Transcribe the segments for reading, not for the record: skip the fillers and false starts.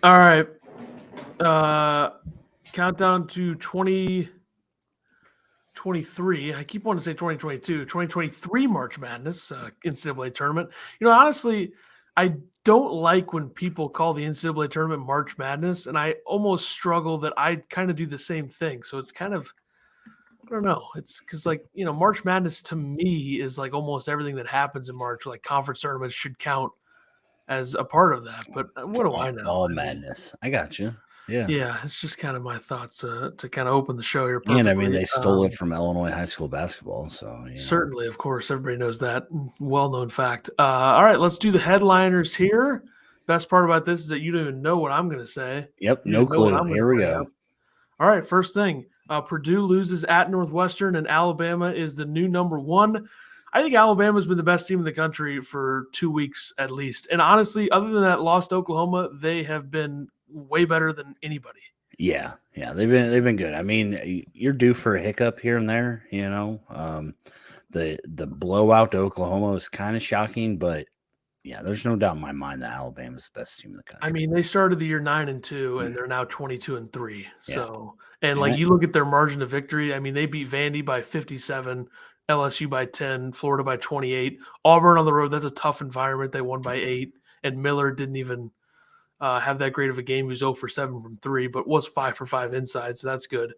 All right. Countdown to 2023. I keep wanting to say 2022. 2023 March Madness NCAA tournament. Honestly, I don't like when people call the NCAA tournament March Madness, and I almost struggle that I kind of do the same thing. So it's kind of, I don't know. It's because, March Madness to me is like almost everything that happens in March. Like conference tournaments should count as a part of that. But what do I know? All madness. I got you. Yeah. Yeah, it's just kind of my thoughts to kind of open the show here And perfectly. they stole it from Illinois high school basketball. So certainly, of course, everybody knows that. Well-known fact. All right, let's do the headliners here. Best part about this is that you don't even know what I'm going to say. Yep, no clue. Here we go. All right, first thing. Purdue loses at Northwestern, and Alabama is the new number one. I think Alabama's been the best team in the country for 2 weeks at least. And honestly, other than that lost to Oklahoma, they have been way better than anybody. Yeah, they've been good. I mean, you're due for a hiccup here and there. The blowout to Oklahoma was kind of shocking, but yeah, there's no doubt in my mind that Alabama's the best team in the country. I mean, they started the year 9-2, and they're now 22-3. So, and you look at their margin of victory. I mean, they beat Vandy by 57, LSU by 10, Florida by 28, Auburn on the road. That's a tough environment. They won by 8, and Miller didn't even have that great of a game. He was 0 for 7 from 3, but was 5 for 5 inside, so that's good.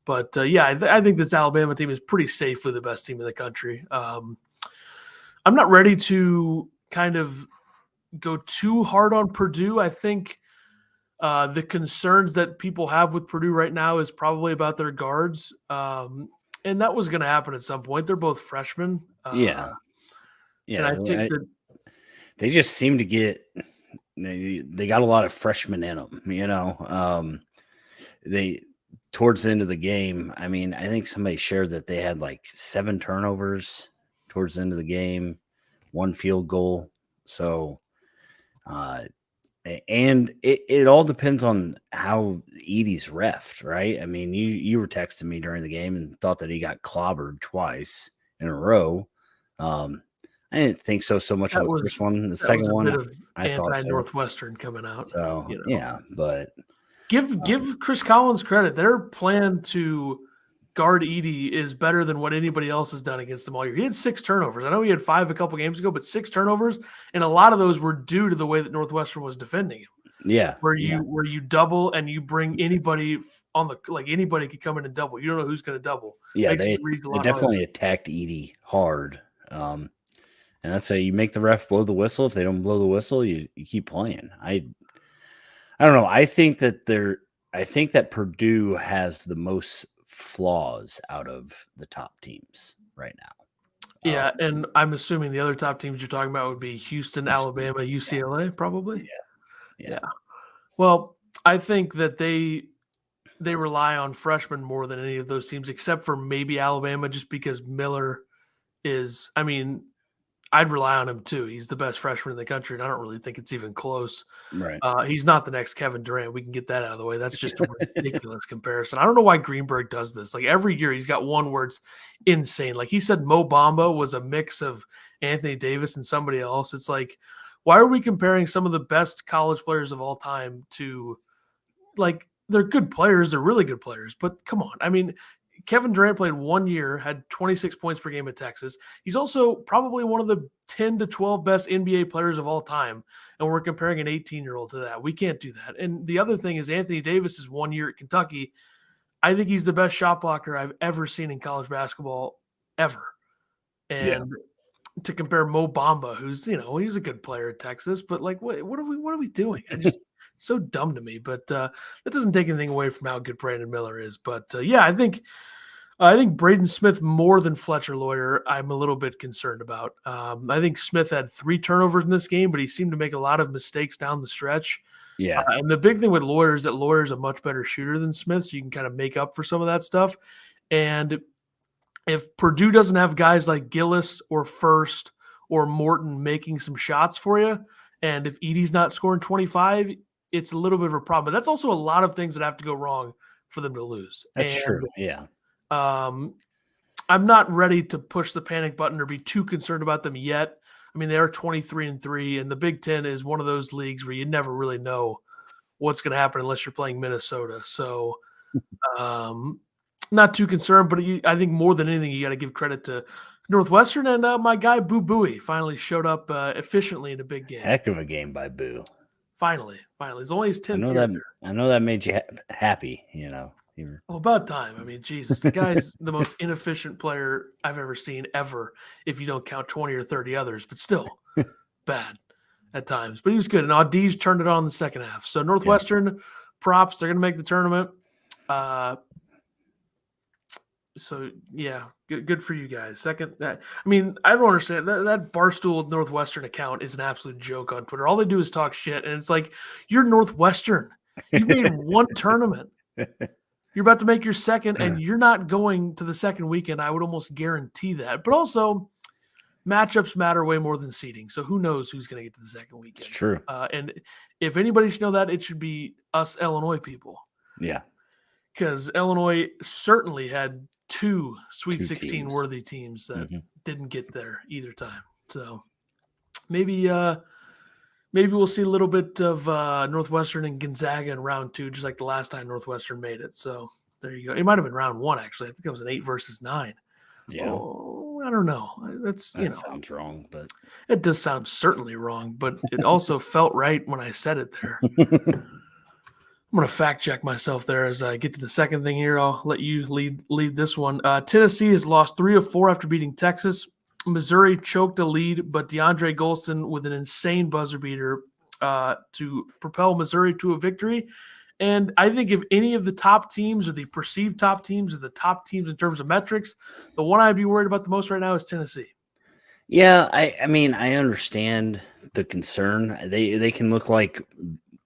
But I think this Alabama team is pretty safely the best team in the country. I'm not ready to kind of go too hard on Purdue. I think the concerns that people have with Purdue right now is probably about their guards. And that was going to happen at some point. They're both freshmen. Yeah. And I think that they just seem to get – they got a lot of freshmen in them, They towards the end of the game, I mean, I think somebody shared that they had like 7 turnovers towards the end of the game, 1 field goal. So and it all depends on how Edey's reffed, right? I mean, you were texting me during the game and thought that he got clobbered twice in a row. I didn't think so much on the first one. The second one, I thought anti-Northwestern coming out. So yeah, but give Chris Collins credit. Their plan to guard Edey is better than what anybody else has done against them all year. He had 6 turnovers. I know he had 5 a couple games ago, but 6 turnovers, and a lot of those were due to the way that Northwestern was defending him. Yeah, where you double and you bring anybody on the anybody could come in and double. You don't know who's going to double. Yeah, they definitely attacked Edey hard. And that's you make the ref blow the whistle. If they don't blow the whistle, you keep playing. I don't know. I think that Purdue has the most flaws out of the top teams right now. Yeah, and I'm assuming the other top teams you're talking about would be Houston, Alabama, UCLA, probably. Yeah. Well, I think that they rely on freshmen more than any of those teams, except for maybe Alabama, just because Miller is. I mean, I'd rely on him too. He's the best freshman in the country, and I don't really think it's even close. Right. He's not the next Kevin Durant. We can get that out of the way. That's just a ridiculous comparison. I don't know why Greenberg does this. Like every year he's got one where it's insane. Like he said Mo Bamba was a mix of Anthony Davis and somebody else. It's like, why are we comparing some of the best college players of all time to like they're good players, they're really good players, but come on. I mean, Kevin Durant played 1 year, had 26 points per game at Texas. He's also probably one of the 10 to 12 best NBA players of all time, and we're comparing an 18-year-old to that. We can't do that. And the other thing is Anthony Davis is 1 year at Kentucky. I think he's the best shot blocker I've ever seen in college basketball ever. And to compare Mo Bamba, who's, he's a good player at Texas, but like, what are we doing? I just so dumb to me, but that doesn't take anything away from how good Brandon Miller is. But I think I think Braden Smith more than Fletcher Lawyer, I'm a little bit concerned about. I think Smith had 3 turnovers in this game, but he seemed to make a lot of mistakes down the stretch. Yeah, And the big thing with Lawyer is that Lawyer is a much better shooter than Smith, so you can kind of make up for some of that stuff. And if Purdue doesn't have guys like Gillis or First or Morton making some shots for you, and if Edey's not scoring 25, it's a little bit of a problem. But that's also a lot of things that have to go wrong for them to lose. that's true. Yeah. I'm not ready to push the panic button or be too concerned about them yet. I mean, they are 23-3, and the Big Ten is one of those leagues where you never really know what's going to happen unless you're playing Minnesota. So, not too concerned, but I think more than anything, you got to give credit to Northwestern and my guy Boo Buie finally showed up efficiently in a big game. Heck of a game by Boo. Finally, it's only his 10th year. I know that made you happy. Well, about time. I mean, Jesus, the guy's the most inefficient player I've ever seen ever, if you don't count 20 or 30 others, but still bad at times. But he was good. And Audi's turned it on in the second half. So Northwestern props, they're going to make the tournament. So, yeah, good for you guys. Second, I mean, I don't understand. That Barstool Northwestern account is an absolute joke on Twitter. All they do is talk shit, and it's like, you're Northwestern. You've made one tournament. You're about to make your second, and you're not going to the second weekend. I would almost guarantee that. But also, matchups matter way more than seeding. So who knows who's going to get to the second weekend? It's true. And if anybody should know that, it should be us Illinois people. Yeah. Because Illinois certainly had 2 Sweet 16 worthy teams that didn't get there either time. So maybe we'll see a little bit of Northwestern and Gonzaga in round 2, just like the last time Northwestern made it. So there you go. It might have been round 1, actually. I think it was an 8 versus 9. Yeah. Oh, I don't know. That sounds wrong, but it does sound certainly wrong, but it also felt right when I said it there. I'm going to fact check myself there as I get to the second thing here. I'll let you lead this one. Tennessee has lost 3 of 4 after beating Texas. Missouri choked a lead, but DeAndre Golston with an insane buzzer beater to propel Missouri to a victory. And I think if any of the top teams or the perceived top teams or the top teams in terms of metrics, the one I'd be worried about the most right now is Tennessee. Yeah, I mean, I understand the concern. They can look like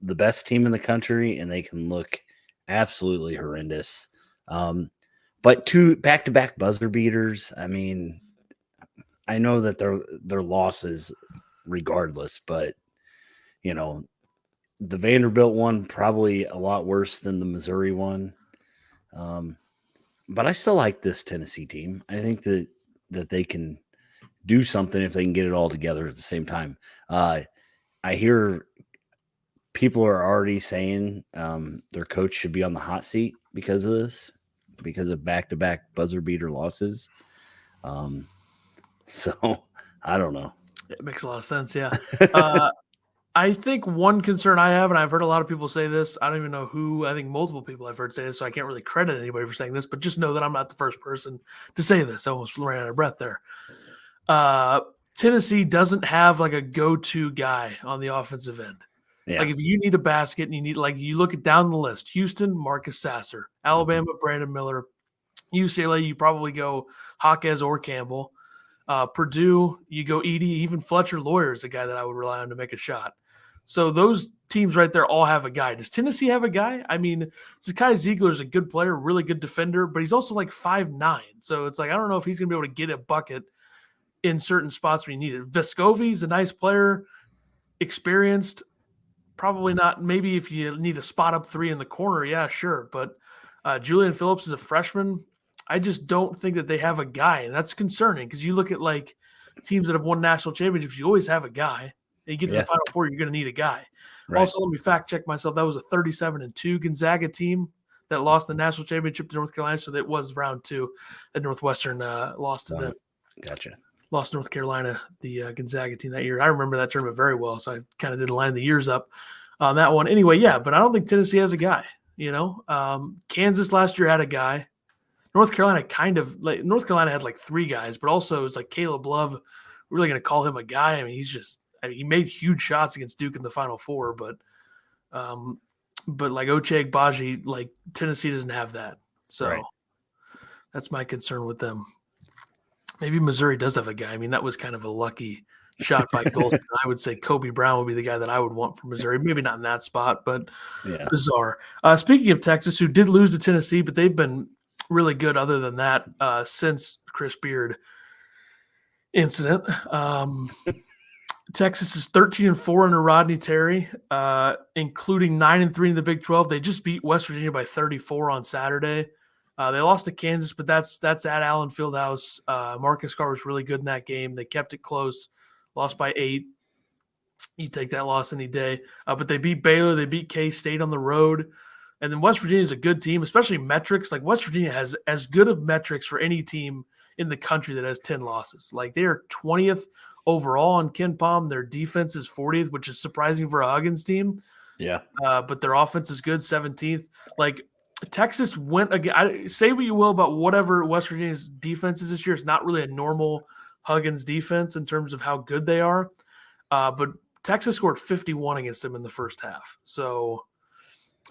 the best team in the country, and they can look absolutely horrendous. But 2 back-to-back buzzer beaters, I mean, I know that they're losses regardless, but the Vanderbilt one probably a lot worse than the Missouri one. But I still like this Tennessee team. I think that they can do something if they can get it all together at the same time. I hear people are already saying their coach should be on the hot seat because of this, because of back-to-back buzzer beater losses. So I don't know. It makes a lot of sense. Yeah. I think one concern I have, and I've heard a lot of people say this, I don't even know who, I think multiple people I've heard say this, so I can't really credit anybody for saying this, but just know that I'm not the first person to say this. I almost ran out of breath there. Tennessee doesn't have like a go-to guy on the offensive end. Yeah. Like if you need a basket and you need, like you look at down the list, Houston, Marcus Sasser, Alabama, Brandon Miller, UCLA, you probably go Jaquez or Campbell. Purdue, you go Edey, even Fletcher Lawyer is a guy that I would rely on to make a shot. So those teams right there all have a guy. Does Tennessee have a guy? I mean, Zakai Ziegler is a good player, really good defender, but he's also like 5'9". So it's like, I don't know if he's going to be able to get a bucket in certain spots where you need it. Vescovi's a nice player, experienced, probably not. Maybe if you need a spot up 3 in the corner, yeah, sure. But Julian Phillips is a freshman. I just don't think that they have a guy, and that's concerning because you look at like teams that have won national championships, you always have a guy. You get to the Final Four, you're going to need a guy. Right. Also, let me fact check myself. That was a 37-2 Gonzaga team that lost the national championship to North Carolina, so that was round 2 that Northwestern lost to them. Gotcha. Lost North Carolina, the Gonzaga team that year. I remember that tournament very well, so I kind of did line the years up on that one. Anyway, yeah, but I don't think Tennessee has a guy. Kansas last year had a guy. North Carolina North Carolina had like 3 guys, but also it's like Caleb Love. We're really going to call him a guy. I mean, he made huge shots against Duke in the Final Four, but like Ochai Agbaji, like Tennessee doesn't have that. So That's my concern with them. Maybe Missouri does have a guy. I mean, that was kind of a lucky shot by Golston. I would say Kobe Brown would be the guy that I would want for Missouri. Maybe not in that spot, but bizarre. Speaking of Texas, who did lose to Tennessee, but they've been really good other than that since Chris Beard incident. Texas is 13-4 under Rodney Terry, including 9-3 in the Big 12. They just beat West Virginia by 34 on Saturday. They lost to Kansas, but that's at Allen Fieldhouse. Marcus Carr was really good in that game. They kept it close, lost by 8. You take that loss any day. But they beat Baylor. They beat K-State on the road. And then West Virginia is a good team, especially metrics. Like West Virginia has as good of metrics for any team in the country that has 10 losses. Like they are 20th overall on KenPom. Their defense is 40th, which is surprising for a Huggins team. Yeah. But their offense is good, 17th. Like Texas went again. Say what you will about whatever West Virginia's defense is this year. It's not really a normal Huggins defense in terms of how good they are. But Texas scored 51 against them in the first half. So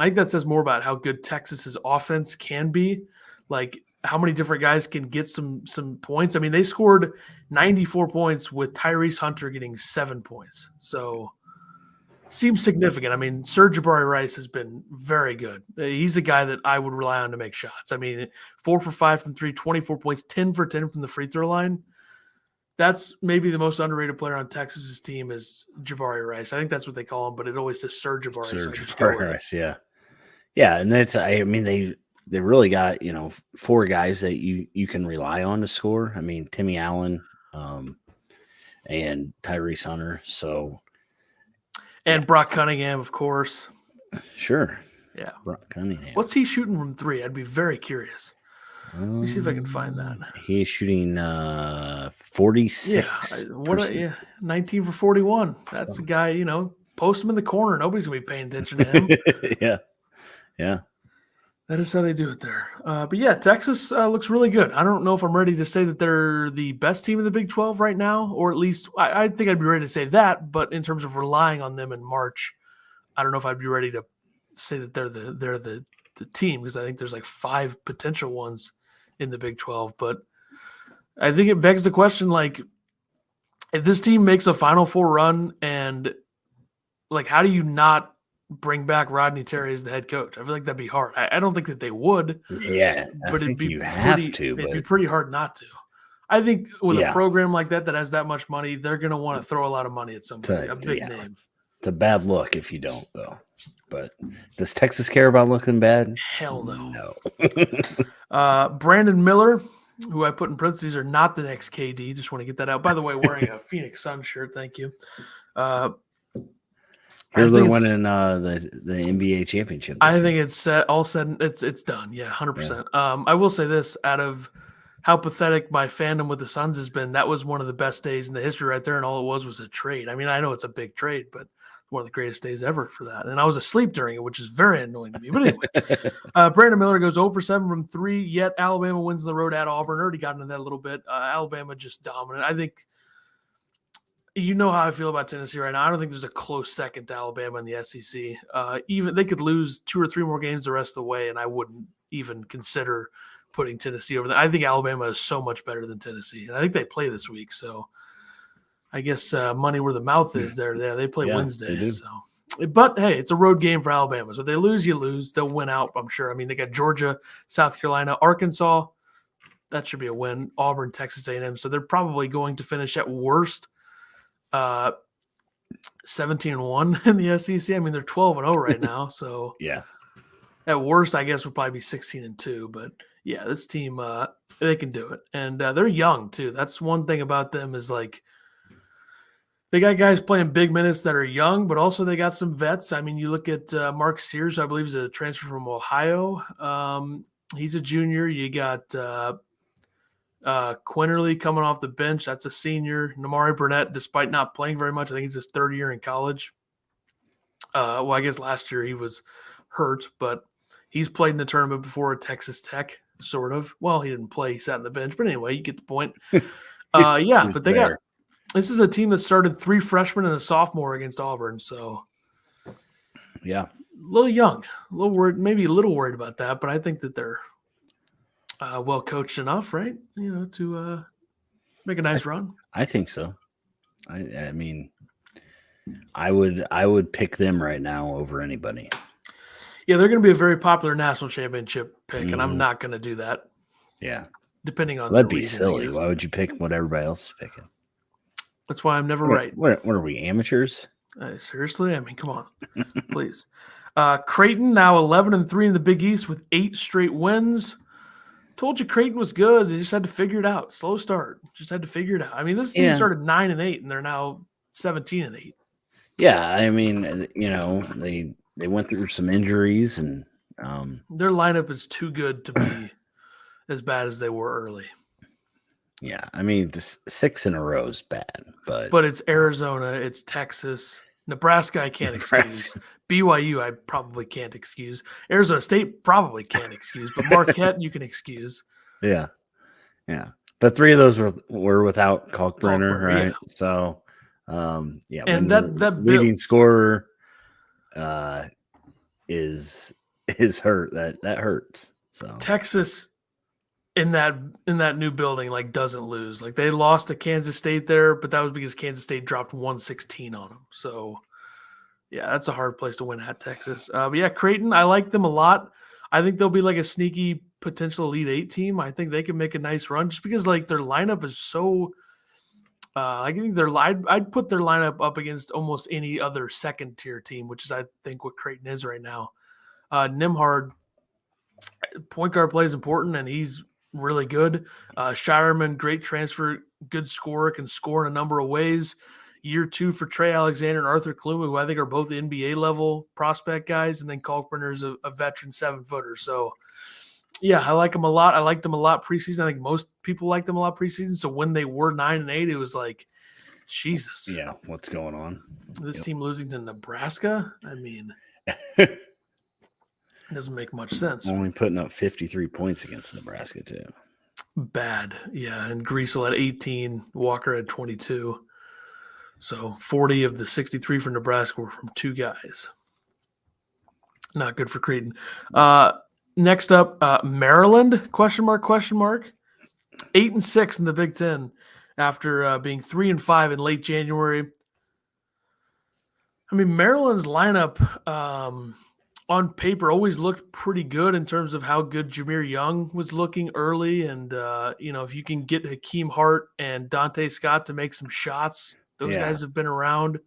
I think that says more about how good Texas's offense can be. Like how many different guys can get some points. I mean, they scored 94 points with Tyrese Hunter getting 7 points. So seems significant. I mean, Jabari Rice has been very good. He's a guy that I would rely on to make shots. I mean, 4 for 5 from 3, 24 points, 10 for 10 from the free throw line. That's maybe the most underrated player on Texas's team is Jabari Rice. I think that's what they call him, but it always says Jabari Rice. Yeah. Yeah. And that's, I mean, they really got, 4 guys that you can rely on to score. I mean, Timmy Allen and Tyrese Hunter. So, and Brock Cunningham, of course. Sure. Yeah. Brock Cunningham. What's he shooting from 3? I'd be very curious. Let me see if I can find that. He's shooting 46. Yeah. 19 for 41. That's a guy, post him in the corner. Nobody's going to be paying attention to him. Yeah. Yeah. That is how they do it there. But yeah, Texas looks really good. I don't know if I'm ready to say that they're the best team in the Big 12 right now, or at least I think I'd be ready to say that. But in terms of relying on them in March, I don't know if I'd be ready to say that they're the team, because I think there's like 5 potential ones in the Big 12. But I think it begs the question, like, if this team makes a Final Four run, and like, how do you not bring back Rodney Terry as the head coach? I feel like that'd be hard. I don't think that they would. Yeah, but it'd be pretty hard not to. I think with a program like that has that much money, they're going to want to throw a lot of money at somebody, a big name. It's a bad look if you don't, though. But does Texas care about looking bad? Hell no. No. Brandon Miller, who I put in parentheses, are not the next KD. Just want to get that out. By the way, wearing a Phoenix Suns shirt. Thank you. They're winning the NBA championship. I think it's set. All said, it's done. Yeah, 100%. I will say this: out of how pathetic my fandom with the Suns has been, that was one of the best days in the history right there, and all it was a trade. I mean, I know it's a big trade, but one of the greatest days ever for that. And I was asleep during it, which is very annoying to me. But anyway, Brandon Miller goes 0 for 7 from 3, yet Alabama wins on the road at Auburn. Already got into that a little bit. Alabama just dominant. I think you know how I feel about Tennessee right now. I don't think there's a close second to Alabama in the SEC. Even they could lose 2 or 3 more games the rest of the way, and I wouldn't even consider putting Tennessee over there. I think Alabama is so much better than Tennessee, and I think they play this week. So I guess money where the mouth is there. Yeah, they play Wednesday. So, but hey, it's a road game for Alabama. So if they lose, you lose. They'll win out, I'm sure. I mean, they got Georgia, South Carolina, Arkansas. That should be a win. Auburn, Texas A&M. So they're probably going to finish at worst 17-1 in the SEC. I mean, they're 12-0 right now. So yeah, at worst, I guess would probably be 16-2. But yeah, this team, they can do it, and they're young too. That's one thing about them is like they got guys playing big minutes that are young, but also they got some vets. I mean, you look at Mark Sears, I believe, is a transfer from Ohio. He's a junior. You got Quinterly coming off the bench. That's a senior. Namari Burnett, despite not playing very much, I think he's his 3rd year in college. Well, I guess last year he was hurt, but he's played in the tournament before at Texas Tech, sort of. Well, he didn't play. He sat on the bench. But anyway, you get the point. Yeah, but they got – this is a team that started 3 freshmen and a sophomore against Auburn. So, yeah, a little young, a little worried, maybe a little worried about that, but I think that they're well coached enough, right? To make a nice run. I think so. I mean, I would pick them right now over anybody. Yeah, they're going to be a very popular national championship pick, and I'm Mhm. not going to do that. Yeah, Depending on that'd the be reason, silly. Why would you pick what everybody else is picking? That's why I'm never What, right. what are we, amateurs? Seriously, I mean, come on, please. Creighton now 11-3 in the Big East with 8 straight wins. Told you Creighton was good. They just had to figure it out. Slow start. Just had to figure it out. I mean, this team started 9-8, and they're now 17-8. Yeah, I mean, they went through some injuries, and their lineup is too good to be as bad as they were early. Yeah, I mean, 6 in a row is bad, but it's Arizona, it's Texas, Nebraska. I can't excuse. BYU, I probably can't excuse. Arizona State probably can't excuse, but Marquette you can excuse. Yeah, but 3 of those were without Kalkbrenner, right? Yeah. So, yeah, and that leading scorer is hurt. That hurts. So Texas in that new building doesn't lose. They lost to Kansas State there, but that was because Kansas State dropped 116 on them. So yeah, that's a hard place to win at, Texas. But yeah, Creighton, I like them a lot. I think they'll be a sneaky potential Elite 8 team. I think they can make a nice run just because their lineup is so. I think I'd put their lineup up against almost any other second tier team, which is I think what Creighton is right now. Nembhard, point guard play is important, and he's really good. Shireman, great transfer, good scorer, can score in a number of ways. Year 2 for Trey Alexander and Arthur Kaluma, who I think are both NBA level prospect guys, and then Kalkbrenner's a veteran 7-footer. So, yeah, I like them a lot. I liked them a lot preseason. I think most people liked them a lot preseason. So when they were 9-8, it was like, Jesus. Yeah, what's going on? This team losing to Nebraska? I mean, it doesn't make much sense. Only putting up 53 points against Nebraska, too. Bad, yeah. And Griesel at 18, Walker at 22. So 40 of the 63 for Nebraska were from 2 guys. Not good for Creighton. Next up, Maryland, question mark. 8-6 in the Big Ten after being 3-5 in late January. I mean, Maryland's lineup on paper always looked pretty good in terms of how good Jameer Young was looking early. And, if you can get Hakeem Hart and Dante Scott to make some shots, those guys have been around.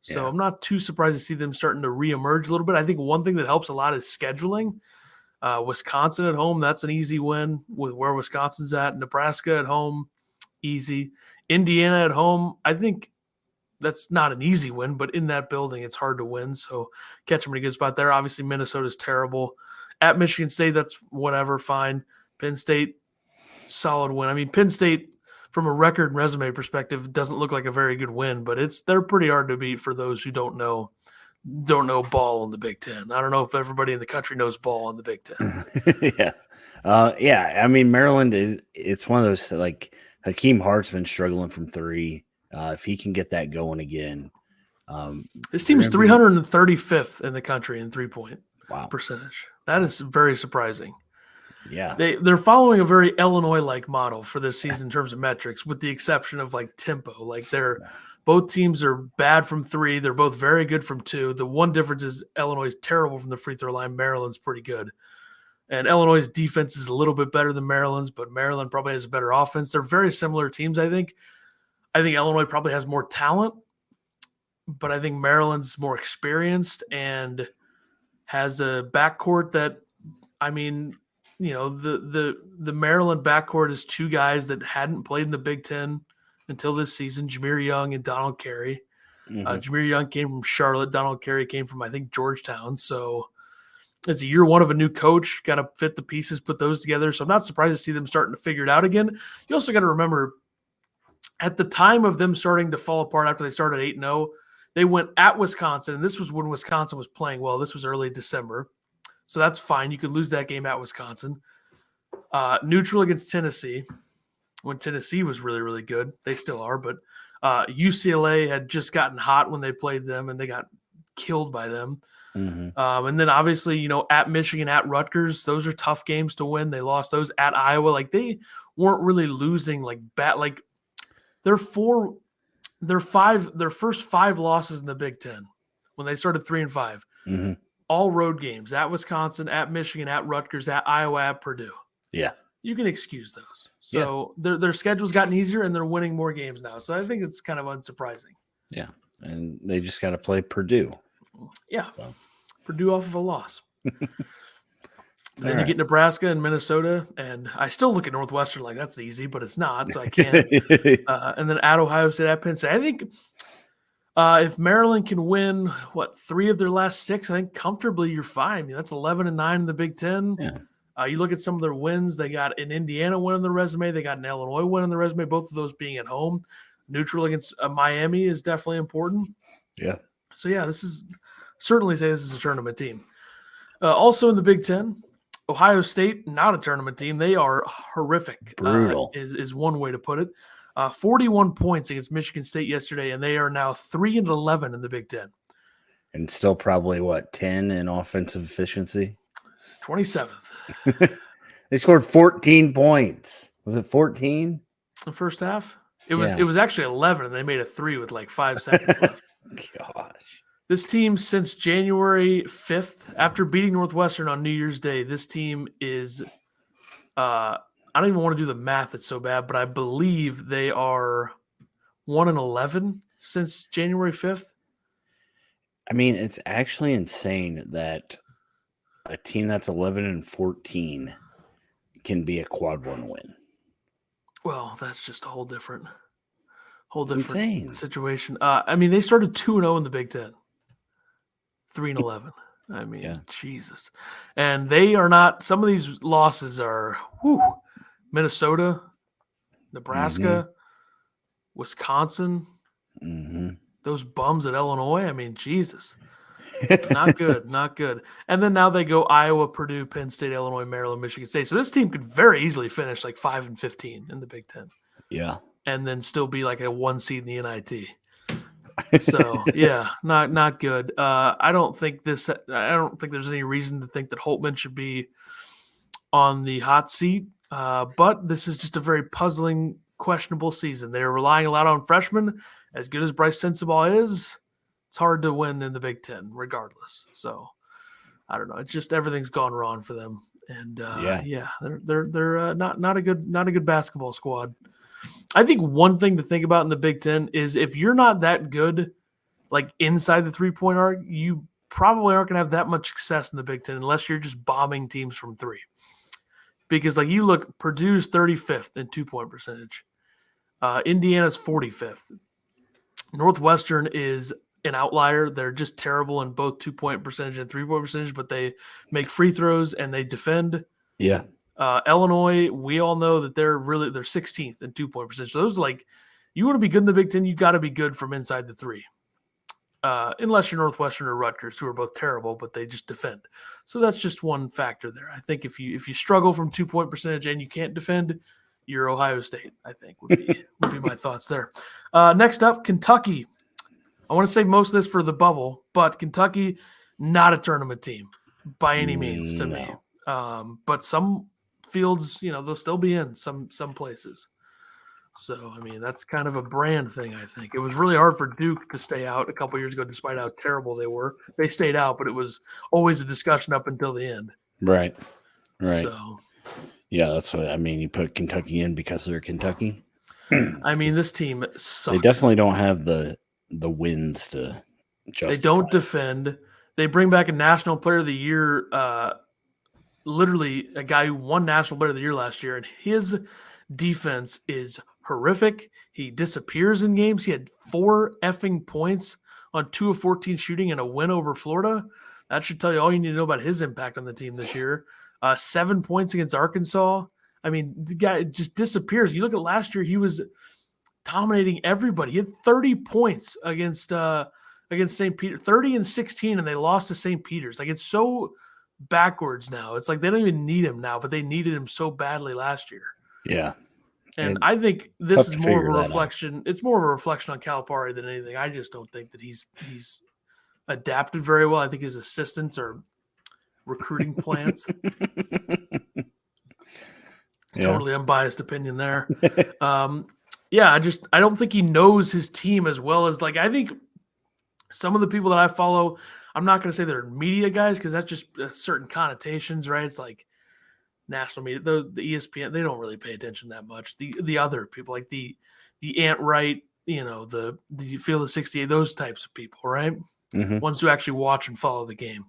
So I'm not too surprised to see them starting to reemerge a little bit. I think one thing that helps a lot is scheduling. Wisconsin at home, that's an easy win with where Wisconsin's at. Nebraska at home, easy. Indiana at home, I think that's not an easy win, but in that building, it's hard to win. So catch them in a good spot there. Obviously, Minnesota's terrible. At Michigan State, that's whatever, fine. Penn State, solid win. I mean, Penn State, from a record and resume perspective, doesn't look like a very good win, but they're pretty hard to beat for those who don't know ball in the Big Ten. I don't know if everybody in the country knows ball in the Big Ten. Yeah. I mean, Maryland it's one of those, Hakeem Hart's been struggling from 3. If he can get that going again. This team is 335th in the country in 3-point percentage. That is very surprising. Yeah. They're following a very Illinois-like model for this season in terms of metrics, with the exception of tempo. Both teams are bad from 3. They're both very good from 2. The one difference is Illinois is terrible from the free throw line. Maryland's pretty good. And Illinois' defense is a little bit better than Maryland's, but Maryland probably has a better offense. They're very similar teams, I think. I think Illinois probably has more talent, but I think Maryland's more experienced and has a backcourt that, I mean, the Maryland backcourt is 2 guys that hadn't played in the Big Ten until this season, Jameer Young and Donald Carey. Mm-hmm. Jameer Young came from Charlotte. Donald Carey came from, I think, Georgetown. So it's a year 1 of a new coach. Got to fit the pieces, put those together. So I'm not surprised to see them starting to figure it out again. You also got to remember, at the time of them starting to fall apart after they started 8-0, they went at Wisconsin, and this was when Wisconsin was playing well. This was early December. So that's fine. You could lose that game at Wisconsin. Neutral against Tennessee, when Tennessee was really, really good. They still are, but UCLA had just gotten hot when they played them, and they got killed by them. Mm-hmm. And then obviously, at Michigan, at Rutgers, those are tough games to win. They lost those at Iowa. Like they weren't really losing like their first 5 losses in the Big Ten when they started 3-5, Mm-hmm. all road games at Wisconsin, at Michigan, at Rutgers, at Iowa, at Purdue. Yeah. You can excuse those. So their schedule's gotten easier and they're winning more games now. So I think it's kind of unsurprising. Yeah. And they just got to play Purdue. Yeah. So. Purdue off of a loss. Then you get Nebraska and Minnesota, and I still look at Northwestern like that's easy, but it's not, so I can't. And then at Ohio State, at Penn State. I think if Maryland can win, 3 of their last 6, I think comfortably you're fine. I mean, that's 11-9 in the Big Ten. Yeah. You look at some of their wins. They got an Indiana win on the resume. They got an Illinois win on the resume, both of those being at home. Neutral against Miami is definitely important. Yeah. So, yeah, this is certainly say this is a tournament team. Also in the Big Ten, Ohio State, not a tournament team. They are horrific. Brutal. Is one way to put it. 41 points against Michigan State yesterday, and they are now 3-11 in the Big Ten. And still probably, 10 in offensive efficiency? 27th. They scored 14 points. Was it 14? The first half? It was actually 11, and they made a 3 with like 5 seconds left. Gosh. This team, since January 5th, after beating Northwestern on New Year's Day, this team is I don't even want to do the math. It's so bad, but I believe they are 1-11 since January 5th. I mean, it's actually insane that a team that's 11-14 can be a quad 1 win. Well, that's just a whole different insane. situation. I mean, they started 2-0 in the Big Ten. 3-11. I mean, Jesus. And they are not – some of these losses are Minnesota, Nebraska, Wisconsin, those bums at Illinois. I mean, Jesus. Not good, not good. And then now they go Iowa, Purdue, Penn State, Illinois, Maryland, Michigan State. So this team could very easily finish like 5-15 in the Big Ten. Yeah. And then still be like a 1 seed in the NIT. So yeah, not good. I don't think there's any reason to think that Holtmann should be on the hot seat. But this is just a very puzzling, questionable season. They're relying a lot on freshmen. As good as Bryce Sensabaugh is, it's hard to win in the Big Ten, regardless. So I don't know. It's just everything's gone wrong for them, and they're not a good basketball squad. I think one thing to think about in the Big Ten is if you're not that good, like inside the 3-point arc, you probably aren't going to have that much success in the Big Ten unless you're just bombing teams from 3. Because like you look, Purdue's 35th in 2-point percentage. Indiana's 45th. Northwestern is an outlier. They're just terrible in both 2-point percentage and 3-point percentage, but they make free throws and they defend. Yeah. Illinois, we all know that they're 16th in 2-point percentage. So those you want to be good in the Big Ten, you got to be good from inside the 3. Unless you're Northwestern or Rutgers, who are both terrible, but they just defend. So that's just one factor there. I think if you struggle from 2-point percentage and you can't defend, you're Ohio State, I think would be my thoughts there. Next up, Kentucky. I want to save most of this for the bubble, but Kentucky, not a tournament team by any means to me. But some fields, they'll still be in some places. So, I mean, that's kind of a brand thing, I think. It was really hard for Duke to stay out a couple years ago, despite how terrible they were. They stayed out, but it was always a discussion up until the end. Right. So, yeah, that's what I mean. You put Kentucky in because they're Kentucky. I mean, this team sucks. They definitely don't have the wins to justify. They don't defend. They bring back a National Player of the Year, literally a guy who won National Player of the Year last year, and his defense is horrific. He disappears in games. He had 4 effing points on 2 of 14 shooting and a win over Florida. That should tell you all you need to know about his impact on the team this year. 7 points against Arkansas. I mean, the guy just disappears. You look at last year, he was dominating everybody. He had 30 points against St. Peter, 30 and 16, and they lost to St. Peter's. Like, it's so backwards now. It's like they don't even need him now, but they needed him so badly last year. Yeah. And I think this is more of a reflection. It's more of a reflection on Calipari than anything. I just don't think that he's adapted very well. I think his assistants are recruiting plants. Totally unbiased opinion there. Yeah, I don't think he knows his team as well as, like, I think some of the people that I follow, I'm not going to say they're media guys because that's just certain connotations, right? It's like national media, the ESPN, they don't really pay attention that much. The other people, like the Ant Wright, the Field of 68, those types of people, right? Mm-hmm. Ones who actually watch and follow the game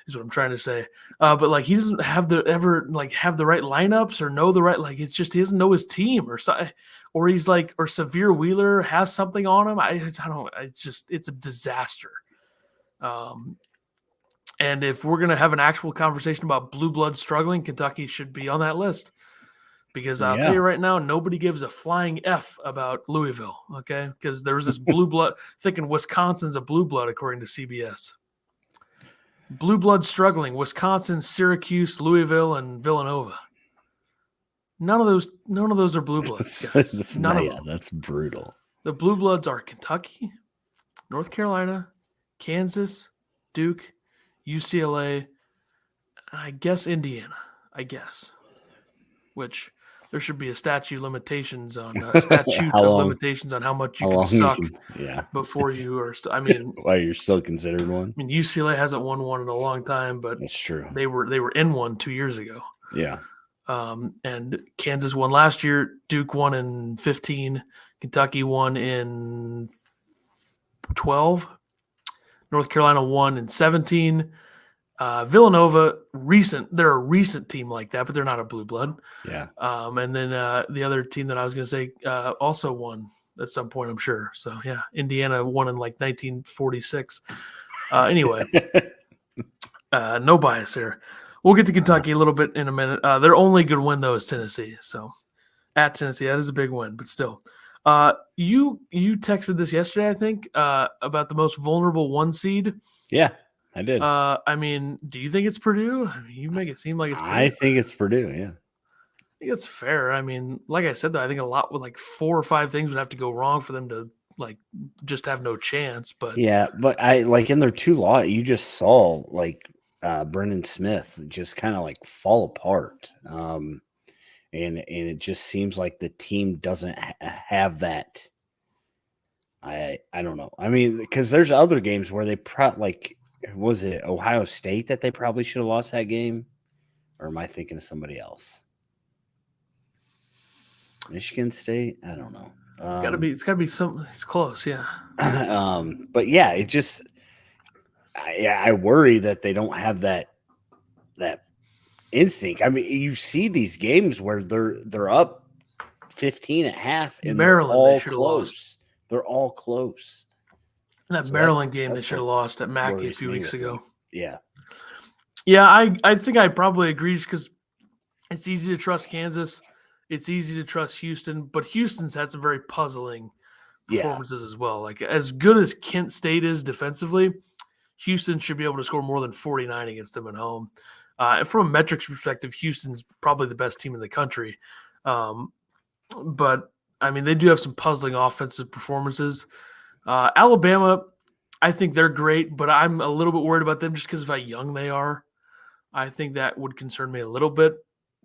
is what I'm trying to say. But like he doesn't have the right lineups or know the right, like it's just he doesn't know his team or he's like, or Severe Wheeler has something on him. It's a disaster. And if we're gonna have an actual conversation about blue blood struggling, Kentucky should be on that list. Because I'll tell you right now, nobody gives a flying F about Louisville, okay? Because there was this blue blood, thinking Wisconsin's a blue blood, according to CBS. Blue blood struggling, Wisconsin, Syracuse, Louisville, and Villanova. None of those are blue bloods, guys. None of them. That's brutal. The blue bloods are Kentucky, North Carolina, Kansas, Duke, UCLA, and I guess Indiana, which there should be a statute of limitations on how much you can suck before you are. Why you're still considered one? I mean, UCLA hasn't won one in a long time, but it's true. They were in one 2 years ago. Yeah. And Kansas won last year. Duke won in 15. Kentucky won in 12. North Carolina won in 17. Villanova, they're a recent team like that, but they're not a blue blood. Yeah. And then the other team that I was going to say also won at some point, I'm sure. So, yeah, Indiana won in like 1946. Anyway, no bias here. We'll get to Kentucky a little bit in a minute. Their only good win, though, is Tennessee. So, at Tennessee, that is a big win, but still. You texted this yesterday, I think, about the most vulnerable 1 seed. Yeah. I did. I mean, do you think it's Purdue? I mean, you make it seem like it's Purdue. I think it's Purdue, yeah. I think it's fair. I mean, like I said, though, I think a lot with like 4 or 5 things would have to go wrong for them to like just have no chance. But yeah, but I like in their 2 losses, you just saw like Brendan Smith just kind of like fall apart. And it just seems like the team doesn't have that. I don't know. I mean, because there's other games where they was it Ohio State that they probably should have lost that game? Or am I thinking of somebody else? Michigan State? I don't know. It's gotta be something. It's close, yeah. But yeah, it just I worry that they don't have that instinct. I mean, you see these games where they're up 15 at half and Maryland, they're all they close. Lost. They're all close. That Maryland game they should have lost at Mackey a few weeks ago. Yeah. Yeah, I think I probably agree just because it's easy to trust Kansas. It's easy to trust Houston, but Houston's had some very puzzling performances as well. Like as good as Kent State is defensively, Houston should be able to score more than 49 against them at home. And from a metrics perspective, Houston's probably the best team in the country. But, I mean, they do have some puzzling offensive performances. Alabama, I think they're great, but I'm a little bit worried about them just because of how young they are. I think that would concern me a little bit.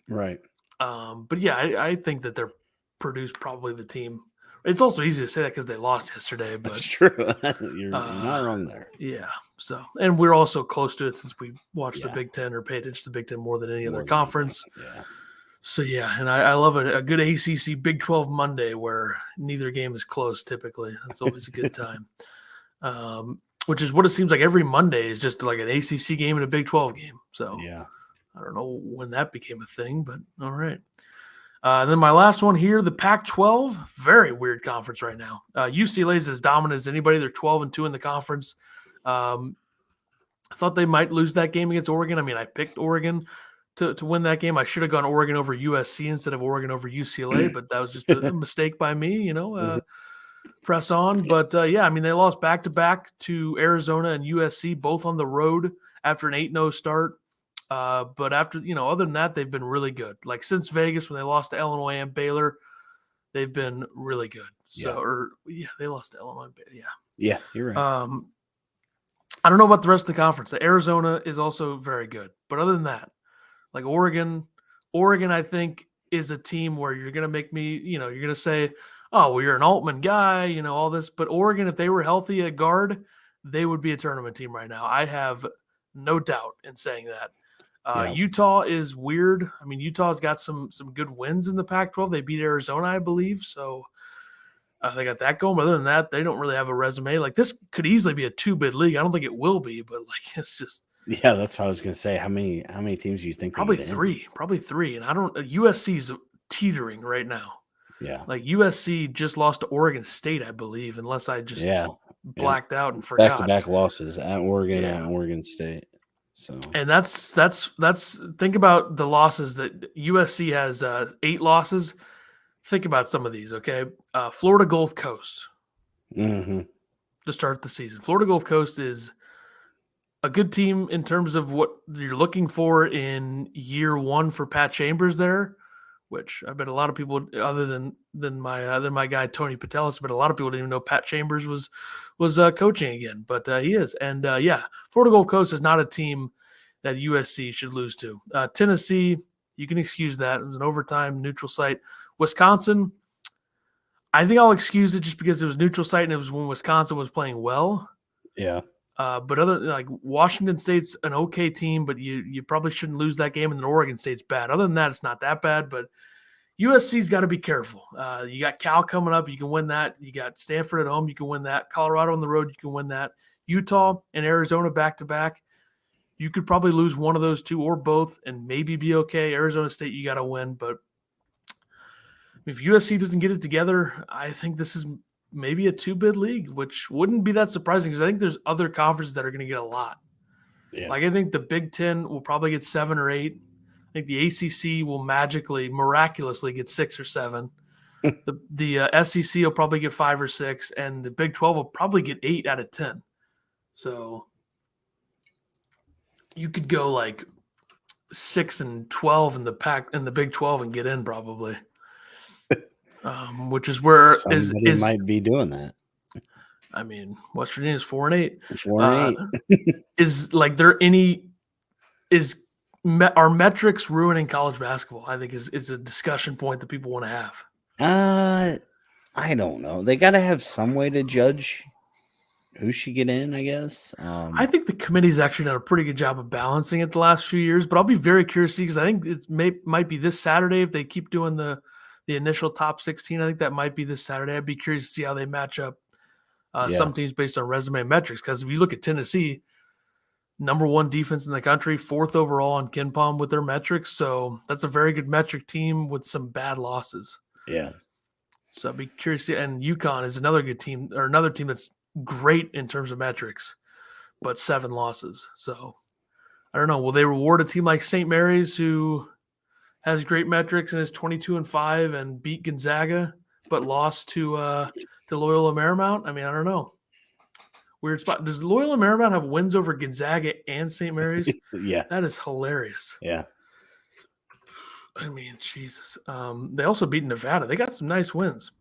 Right. But, yeah, I think that they're Purdue's probably the team. It's also easy to say that because they lost yesterday. But that's true. You're not wrong there. Yeah. So, and we're also close to it since we watched the Big Ten or paid attention to the Big Ten more than any other conference. Yeah. So, yeah, and I love a good ACC Big 12 Monday where neither game is close typically. That's always a good time, which is what it seems like every Monday is just like an ACC game and a Big 12 game. So, yeah, I don't know when that became a thing, but all right. And then my last one here, the Pac-12, very weird conference right now. UCLA is as dominant as anybody. They're 12-2 in the conference. I thought they might lose that game against Oregon. I mean, I picked Oregon to win that game. I should have gone Oregon over USC instead of Oregon over UCLA, but that was just a mistake by me, press on. But, yeah, I mean, they lost back-to-back to Arizona and USC, both on the road after an 8-0 start. But after, other than that, they've been really good. Like since Vegas, when they lost to Illinois and Baylor, they've been really good. So, they lost to Illinois. Yeah. Yeah, you're right. I don't know about the rest of the conference. Arizona is also very good. But other than that, like Oregon, I think, is a team where you're going to make me, you're going to say, oh, well, you're an Altman guy, all this. But Oregon, if they were healthy at guard, they would be a tournament team right now. I have no doubt in saying that. Utah is weird. I mean, Utah's got some good wins in the Pac-12. They beat Arizona, I believe. So they got that going. But other than that, they don't really have a resume. Like, this could easily be a 2-bid league. I don't think it will be, but like, it's just. Yeah, that's what I was going to say. How many teams do you think? Probably three. And I don't. USC's teetering right now. Yeah, like USC just lost to Oregon State, I believe, unless I just blacked out and forgot. Back-to-back losses at Oregon and Oregon State. So, and that's think about the losses that USC has. 8 losses. Think about some of these. Okay, Florida Gulf Coast to start the season. Florida Gulf Coast is a good team in terms of what you're looking for in year one for Pat Chambers there, which I bet a lot of people, other than my guy Tony Patelis, but a lot of people didn't even know Pat Chambers was coaching again, but he is. And Florida Gulf Coast is not a team that USC should lose to. Tennessee, you can excuse that. It was an overtime neutral site. Wisconsin, I think I'll excuse it just because it was neutral site and it was when Wisconsin was playing well. Yeah. But other like Washington State's an okay team, but you probably shouldn't lose that game, and then Oregon State's bad. Other than that, it's not that bad, but USC's got to be careful. You got Cal coming up, you can win that. You got Stanford at home, you can win that. Colorado on the road, you can win that. Utah and Arizona back-to-back, you could probably lose one of those two or both and maybe be okay. Arizona State, you got to win, but if USC doesn't get it together, I think this is maybe a 2-bid league, which wouldn't be that surprising because I think there's other conferences that are going to get a lot. Yeah. Like I think the Big Ten will probably get 7 or 8. I think the ACC will miraculously get 6 or 7. the SEC will probably get 5 or 6, and the Big 12 will probably get 8 out of 10. So you could go like 6 and 12 in the Big 12 and get in probably. Which is where somebody might be doing that. I mean, West Virginia is 4 and 8. 4 and 8. Is like are metrics ruining college basketball? I think is a discussion point that people want to have. I don't know. They got to have some way to judge who should get in, I guess. I think the committee's actually done a pretty good job of balancing it the last few years, but I'll be very curious because I think it might be this Saturday if they keep doing the initial top 16. I think that might be this Saturday. I'd be curious to see how they match up some teams based on resume metrics. Because if you look at Tennessee, number 1 defense in the country, 4th overall on KenPom with their metrics. So that's a very good metric team with some bad losses. Yeah. So I'd be curious. And UConn is another good team, or another team that's great in terms of metrics, but 7 losses. So I don't know. Will they reward a team like St. Mary's who has great metrics and is 22-5 and beat Gonzaga, but lost to Loyola Marymount? I mean, I don't know. Weird spot. Does Loyola Marymount have wins over Gonzaga and St. Mary's? Yeah. That is hilarious. Yeah. I mean, Jesus. They also beat Nevada. They got some nice wins.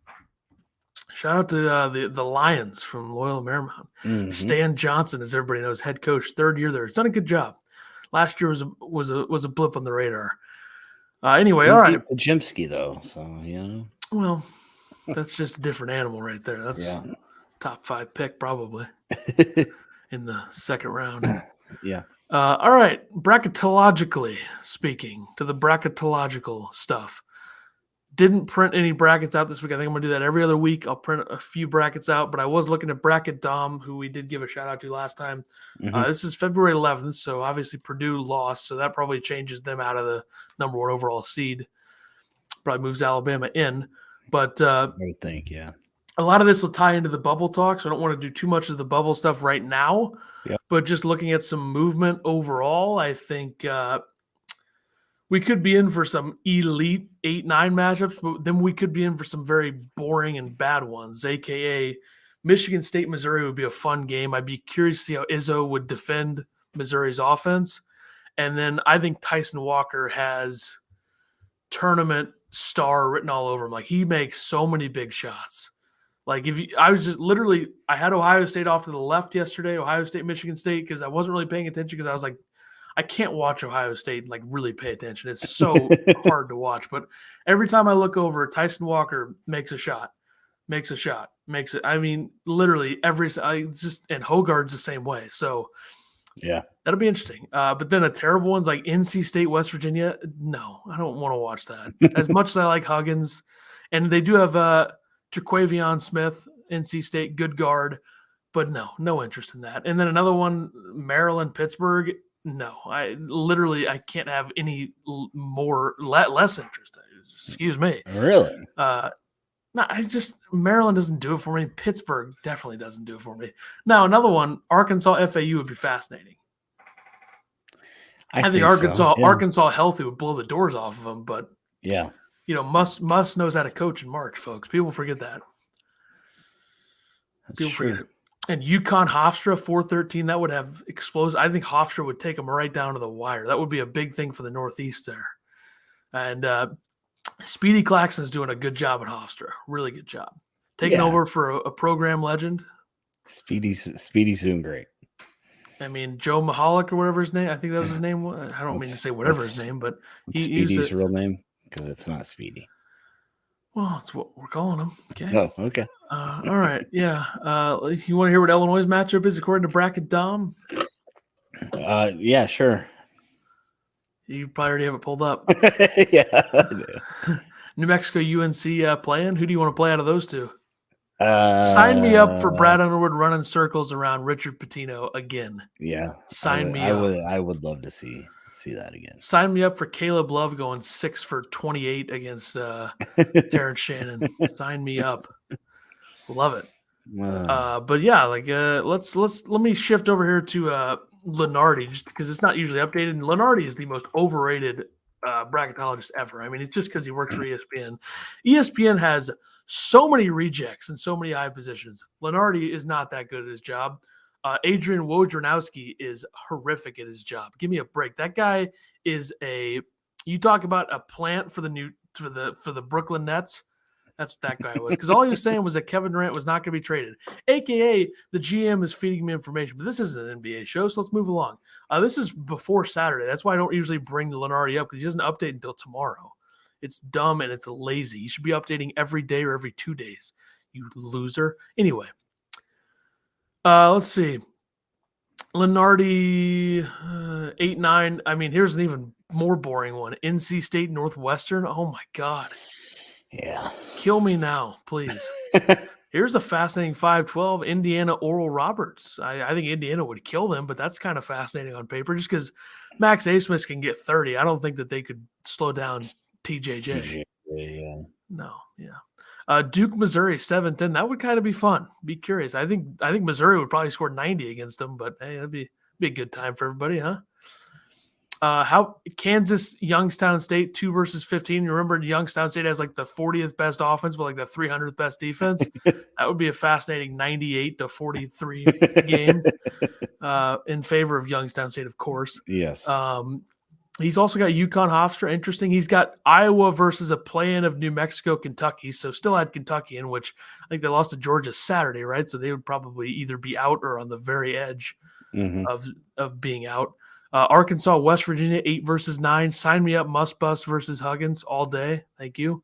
Shout out to the Lions from Loyola Marymount. Mm-hmm. Stan Johnson, as everybody knows, head coach, 3rd year there. He's done a good job. Last year was a blip on the radar. Anyway, all right. Pajimski, though, so, Well, that's just a different animal right there. That's top 5 pick probably in the 2nd round. Yeah. All right. Bracketologically speaking, to the bracketological stuff. Didn't print any brackets out this week. I think I'm going to do that every other week. I'll print a few brackets out, but I was looking at Bracket Dom, who we did give a shout out to last time. Mm-hmm. This is February 11th, so obviously Purdue lost, so that probably changes them out of the number 1 overall seed. Probably moves Alabama in, but I would think, yeah. A lot of this will tie into the bubble talk, so I don't want to do too much of the bubble stuff right now. Yep. But just looking at some movement overall, I think we could be in for some elite 8-9 matchups, but then we could be in for some very boring and bad ones, a.k.a. Michigan State, Missouri would be a fun game. I'd be curious to see how Izzo would defend Missouri's offense. And then I think Tyson Walker has tournament star written all over him. Like, he makes so many big shots. Like I was just literally, I had Ohio State off to the left yesterday, Ohio State, Michigan State, because I wasn't really paying attention because I was like, I can't watch Ohio State and like really pay attention. It's so hard to watch. But every time I look over, Tyson Walker makes a shot. I mean, literally and Hogard's the same way. So yeah, that'll be interesting. But then a terrible one's like NC State, West Virginia. No, I don't want to watch that. As much as I like Huggins, and they do have Jaquavion Smith, NC State, good guard, but no interest in that. And then another one, Maryland, Pittsburgh. No, I can't have any less interest. Excuse me. Really? No, Maryland doesn't do it for me. Pittsburgh definitely doesn't do it for me. Now, another one, Arkansas FAU would be fascinating. I think Arkansas healthy would blow the doors off of them, but yeah, Muss knows how to coach in March, folks. People forget that. Forget. And UConn Hofstra 4-13, that would have explosive. I think Hofstra would take them right down to the wire. That would be a big thing for the Northeast there. And Speedy Claxton's doing a good job at Hofstra. Really good job. Taking over for a program legend. Speedy's doing great. I mean, Joe Mahalik or whatever his name. I think that was his name. I don't mean to say whatever his name, but Speedy's real name because it's not Speedy. Well, it's what we're calling him. Okay. Oh, okay. All right. Yeah. You want to hear what Illinois' matchup is according to Bracket Dom? Yeah, sure. You probably already have it pulled up. Yeah. New Mexico UNC playing. Who do you want to play out of those two? Sign me up for Brad Underwood running circles around Richard Pitino again. Yeah. Sign me up. I would love to see that again. Sign me up for Caleb Love going 6 for 28 against Terrence Shannon. Sign me up. Love it. But yeah, like let me shift over here to Lenardi, just because it's not usually updated. And Lenardi is the most overrated bracketologist ever. I mean, it's just because he works for ESPN. ESPN has so many rejects and so many high positions. Lenardi is not that good at his job. Adrian Wojnarowski is horrific at his job. Give me a break. That guy is you talk about a plant for the Brooklyn Nets. That's what that guy was. Because all he was saying was that Kevin Durant was not going to be traded. AKA, the GM is feeding me information. But this isn't an NBA show, so let's move along. This is before Saturday. That's why I don't usually bring Lenardi up, because he doesn't update until tomorrow. It's dumb and it's lazy. You should be updating every day or every 2 days, you loser. Anyway, let's see. Lenardi, 8-9. I mean, here's an even more boring one. NC State Northwestern. Oh, my God. Yeah. Kill me now, please. Here's a fascinating 5-12. Indiana Oral Roberts. I think Indiana would kill them, but that's kind of fascinating on paper just because Max Asmus can get 30. I don't think that they could slow down TJJ. Yeah. No, yeah. Duke, Missouri, 7-10. That would kind of be fun. Be curious. I think Missouri would probably score 90 against them, but hey, that'd be a good time for everybody, huh? How Kansas, Youngstown State, 2 versus 15. You remember Youngstown State has like the 40th best offense, but like the 300th best defense. That would be a fascinating 98-43 game in favor of Youngstown State, of course. Yes. He's also got UConn Hofstra. Interesting. He's got Iowa versus a play-in of New Mexico, Kentucky. So still had Kentucky in, which I think they lost to Georgia Saturday, right? So they would probably either be out or on the very edge of being out. Arkansas, West Virginia, 8 versus 9. Sign me up. Must Bus versus Huggins all day. Thank you.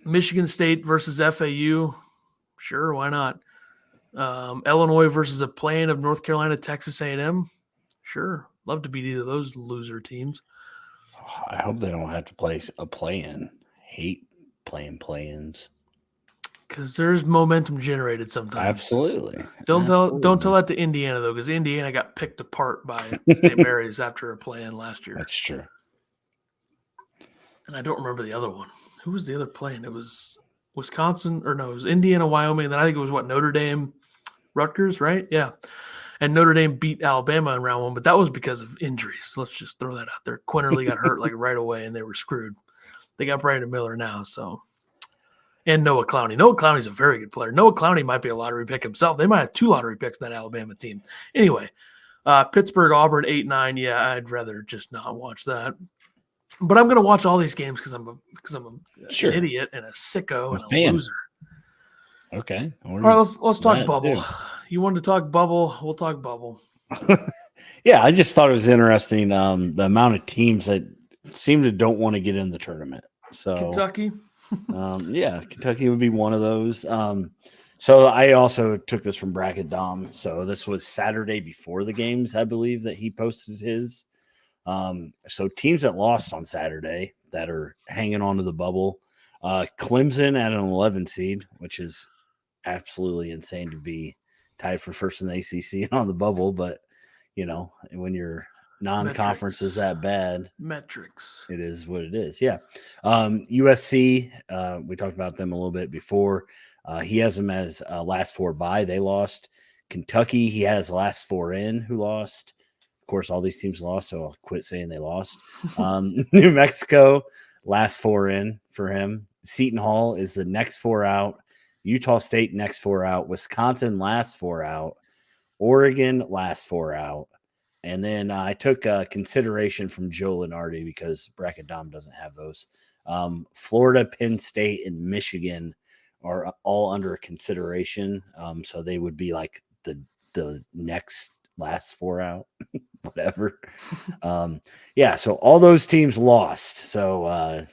Michigan State versus FAU. Sure, why not? Illinois versus a play-in of North Carolina, Texas A&M. Sure. Love to beat either of those loser teams. I hope they don't have to play a play-in. Hate playing play-ins. Because there's momentum generated sometimes. Absolutely. Don't tell that to Indiana, though, because Indiana got picked apart by St. Mary's after a play-in last year. That's true. And I don't remember the other one. Who was the other play-in? It was Wisconsin, or no, it was Indiana, Wyoming, and then I think it was Notre Dame, Rutgers, right? Yeah. And Notre Dame beat Alabama in round 1, but that was because of injuries. Let's just throw that out there. Quinterly got hurt like right away, and they were screwed. They got Brandon Miller now, so. And Noah Clowney. Noah Clowney's a very good player. Noah Clowney might be a lottery pick himself. They might have 2 lottery picks in that Alabama team. Anyway, Pittsburgh, Auburn, 8-9. Yeah, I'd rather just not watch that. But I'm gonna watch all these games because I'm an Sure. idiot and a sicko and a fan. loser. Okay. All right, let's talk that bubble. too. You wanted to talk bubble? We'll talk bubble. Yeah, I just thought it was interesting the amount of teams that seem to don't want to get in the tournament. So Kentucky. Yeah, Kentucky would be one of those. So I also took this from Bracket Dom. So this was Saturday before the games, I believe, that he posted his. So teams that lost on Saturday that are hanging on to the bubble. Clemson at an 11 seed, which is absolutely insane to be tied for first in the ACC and on the bubble. But, you know, when your non-conference is that bad, metrics, it is what it is. Yeah. USC, we talked about them a little bit before. He has them as last four bye. They lost. Kentucky, he has last four in who lost. Of course, all these teams lost, so I'll quit saying they lost. New Mexico, last four in for him. Seton Hall is the next four out. Utah State, next four out. Wisconsin, last four out. Oregon, last four out. And then I took consideration from Joe Lenardi because Bracket Dom doesn't have those. Florida, Penn State, and Michigan are all under consideration. So they would be like the next last four out, whatever. Yeah, so all those teams lost. So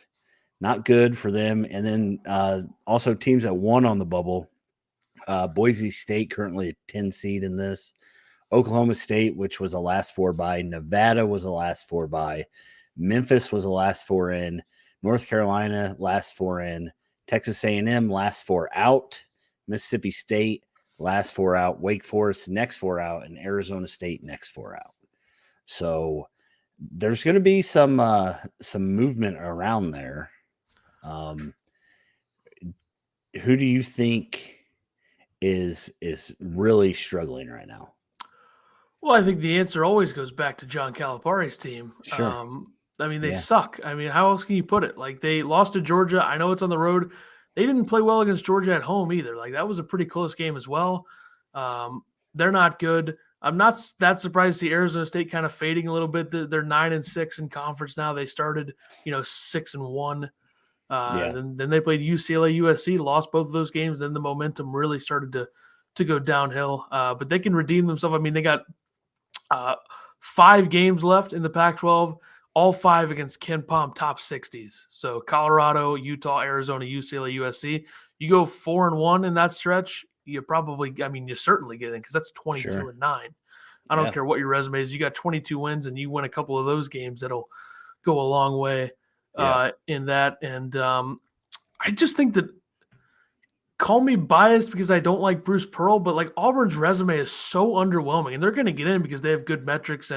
not good for them. And then also teams that won on the bubble. Boise State currently a 10 seed in this. Oklahoma State, which was a last four by. Nevada was a last four by. Memphis was a last four in. North Carolina, last four in. Texas A&M, last four out. Mississippi State, last four out. Wake Forest, next four out. And Arizona State, next four out. So there's going to be some movement around there. Who do you think is really struggling right now? Well, I think the answer always goes back to John Calipari's team. Sure. I mean, they suck. I mean, how else can you put it? Like, they lost to Georgia. I know it's on the road. They didn't play well against Georgia at home either. Like, that was a pretty close game as well. They're not good. I'm not that surprised to see Arizona State kind of fading a little bit. They're 9-6 in conference now. They started, 6-1. Then they played UCLA, USC, lost both of those games. Then the momentum really started to go downhill. But they can redeem themselves. I mean, they got 5 games left in the Pac-12, all 5 against Ken Pom top 60s. So Colorado, Utah, Arizona, UCLA, USC. You go 4-1 in that stretch, you certainly get in because that's 22-9. I don't care what your resume is. You got 22 wins and you win a couple of those games, that'll go a long way in that. And I just think that, call me biased because I don't like Bruce Pearl, but like Auburn's resume is so underwhelming, and they're going to get in because they have good metrics.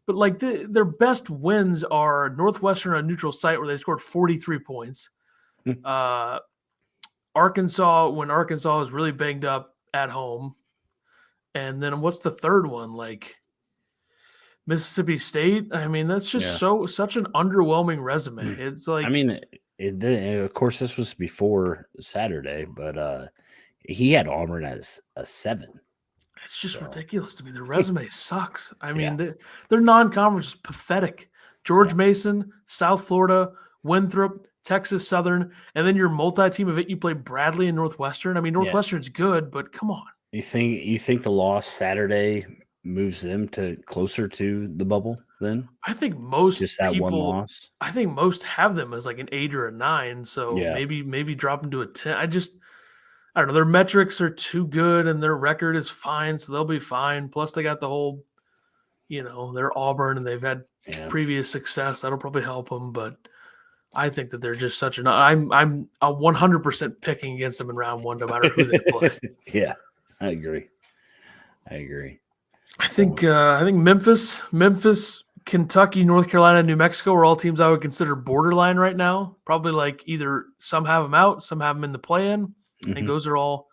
But like their best wins are Northwestern on a neutral site where they scored 43 points. Arkansas, when Arkansas is really banged up at home. And then what's the third one? Like Mississippi State. I mean, that's just such an underwhelming resume. It's like, I mean, of course, this was before Saturday, but he had Auburn as a 7. It's just ridiculous to me. Their resume sucks. I mean, their non-conference is pathetic. George Mason, South Florida, Winthrop, Texas Southern, and then your multi-team event, you play Bradley and Northwestern. I mean, Northwestern's good, but come on. You think the loss Saturday moves them to closer to the bubble then? I think most just that people, one loss. I think most have them as like an 8 or a 9. So maybe drop them to a 10. I don't know. Their metrics are too good and their record is fine, so they'll be fine. Plus they got the whole, they're Auburn and they've had previous success. That'll probably help them, but I think that they're just such an. I'm 100% picking against them in round 1, no matter who they play. Yeah, I agree. I think Memphis, Kentucky, North Carolina, New Mexico are all teams I would consider borderline right now. Probably like either some have them out, some have them in the play-in. I think those are all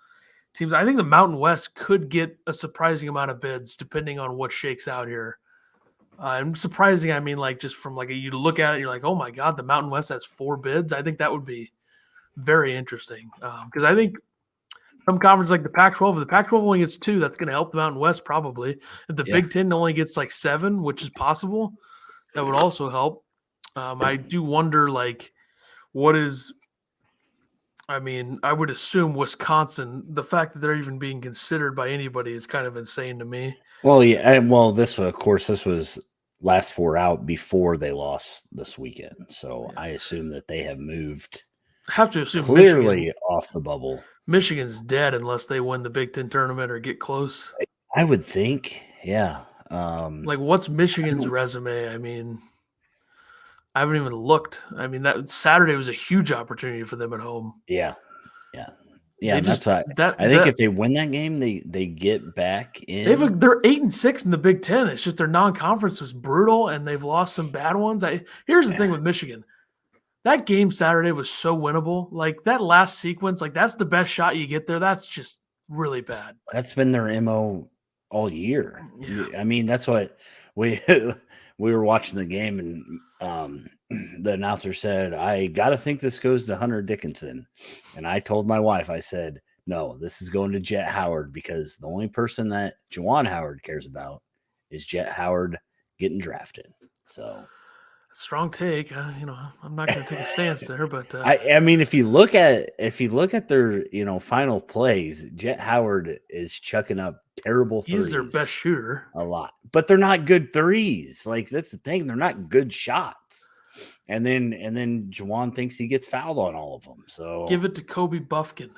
teams. I think the Mountain West could get a surprising amount of bids depending on what shakes out here. And surprising, I mean, like just from like you look at it, you're like, oh my God, the Mountain West has 4 bids. I think that would be very interesting because I think some conferences like the Pac-12, if the Pac-12 only gets 2, that's going to help the Mountain West probably. If the Big Ten only gets like 7, which is possible, that would also help. I do wonder, like, what is. I mean, I would assume Wisconsin. The fact that they're even being considered by anybody is kind of insane to me. Well, yeah, and this was last four out before they lost this weekend. So I assume that they have moved I have to assume clearly off the bubble. Michigan's dead unless they win the Big Ten tournament or get close. I would think, yeah. Like, what's Michigan's resume? I mean, I haven't even looked. I mean, that Saturday was a huge opportunity for them at home. Yeah. That's why I think if they win that game, they get back in. They're 8-6 in the Big Ten. It's just their non-conference was brutal, and they've lost some bad ones. Here's the thing with Michigan. That game Saturday was so winnable. Like, that last sequence, like, that's the best shot you get there. That's just really bad. That's been their MO all year. Yeah. I mean, that's what we were watching the game, and the announcer said, "I got to think this goes to Hunter Dickinson." And I told my wife, I said, "No, this is going to Jet Howard, because the only person that Juwan Howard cares about is Jet Howard getting drafted." So strong take. I'm not going to take a stance there, but I mean, if you look at their final plays, Jet Howard is chucking up terrible threes. He's their best shooter a lot, but they're not good threes. Like, that's the thing; they're not good shots. And then Juwan thinks he gets fouled on all of them. So give it to Kobe Buffkin.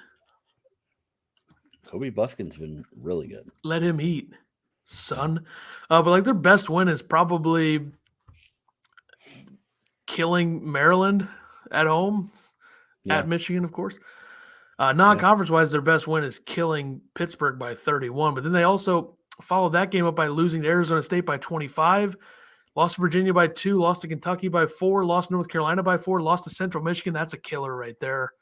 Kobe Buffkin's been really good. Let him eat, son. But like, their best win is probably killing Maryland at home, at Michigan, of course. Non-conference wise, their best win is killing Pittsburgh by 31. But then they also followed that game up by losing to Arizona State by 25. Lost to Virginia by 2, lost to Kentucky by 4, lost to North Carolina by 4, lost to Central Michigan. That's a killer right there.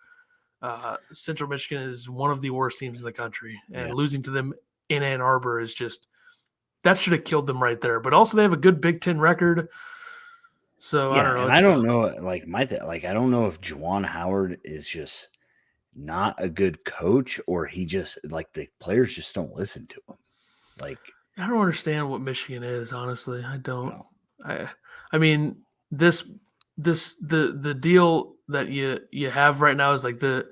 Central Michigan is one of the worst teams in the country, and losing to them in Ann Arbor is just – that should have killed them right there. But also they have a good Big Ten record. So I don't know. And I don't know, I don't know if Juwan Howard is just not a good coach, or he just, like, the players just don't listen to him. Like, I don't understand what Michigan is, honestly. I don't. No. I mean, the deal that you have right now is like the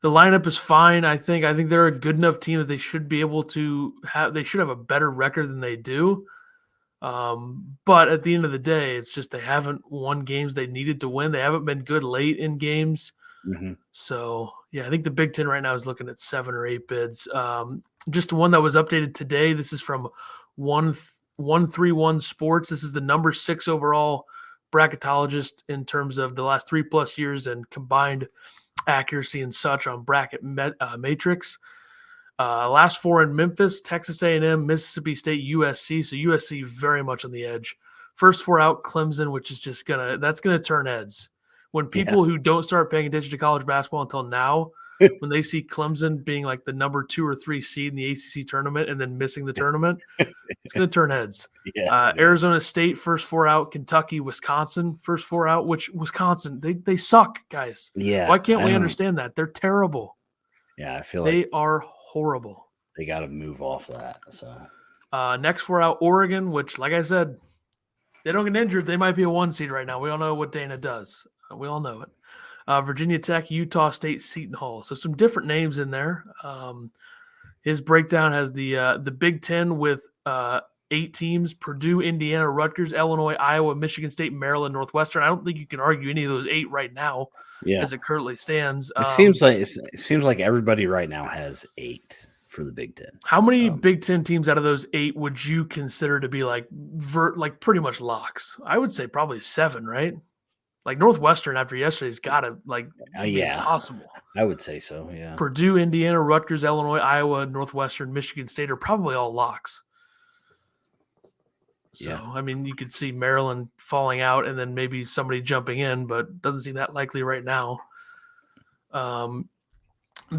lineup is fine. I think they're a good enough team that they should be able to have. They should have a better record than they do. But at the end of the day, it's just they haven't won games they needed to win. They haven't been good late in games. Mm-hmm. So yeah, I think the Big Ten right now is looking at 7 or 8 bids. Just one that was updated today. This is from 131 Sports. This is the number 6 overall bracketologist in terms of the last 3+ years and combined accuracy and such on bracket matrix. Last 4 in Memphis, Texas A&M, Mississippi State, USC. So USC very much on the edge. First 4 out, Clemson, which is just that's gonna turn heads. When people who don't start paying attention to college basketball until now, when they see Clemson being like the number 2 or 3 seed in the ACC tournament and then missing the tournament, it's going to turn heads. Arizona State, first 4 out. Kentucky, Wisconsin, first 4 out, which Wisconsin, they suck, guys. Yeah. Why can't we understand that? They're terrible. Yeah, I feel they are horrible. They got to move off that. So next 4 out, Oregon, which, like I said, they don't get injured. They might be a 1 seed right now. We all know what Dana does. We all know it. Virginia Tech, Utah State, Seton Hall. So some different names in there. His breakdown has the Big Ten with 8 teams: Purdue, Indiana, Rutgers, Illinois, Iowa, Michigan State, Maryland, Northwestern. I don't think you can argue any of those 8 right now as it currently stands. It seems like everybody right now has 8 for the Big Ten. How many Big Ten teams out of those 8 would you consider to be like pretty much locks? I would say probably 7, right? Like Northwestern after yesterday's got to be possible. I would say so. Yeah. Purdue, Indiana, Rutgers, Illinois, Iowa, Northwestern, Michigan State are probably all locks. So I mean, you could see Maryland falling out and then maybe somebody jumping in, but doesn't seem that likely right now.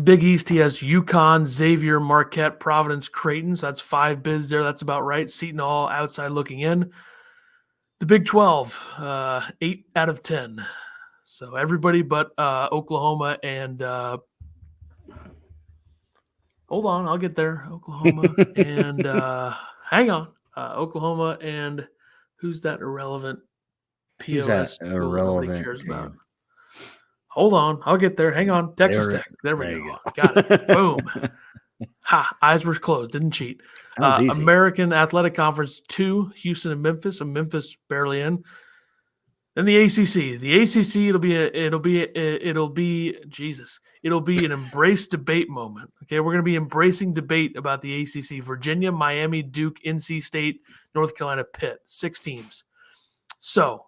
Big East, he has UConn, Xavier, Marquette, Providence, Creighton. So that's 5 bids there. That's about right. Seton Hall outside looking in. The Big 12, 8 out of 10. So everybody but Oklahoma and hold on, I'll get there. Oklahoma and hang on. Oklahoma and who's that irrelevant Who's that POS school that nobody irrelevant cares about. team? Hold on, I'll get there. Hang on. Texas Tech. There we go. Got it. Boom. Ha! Eyes were closed. Didn't cheat. That was easy. American Athletic Conference 2, Houston and Memphis. And Memphis barely in. Then the ACC. The ACC. It'll be an embrace debate moment. Okay, we're going to be embracing debate about the ACC. Virginia, Miami, Duke, NC State, North Carolina, Pitt. 6 teams. So,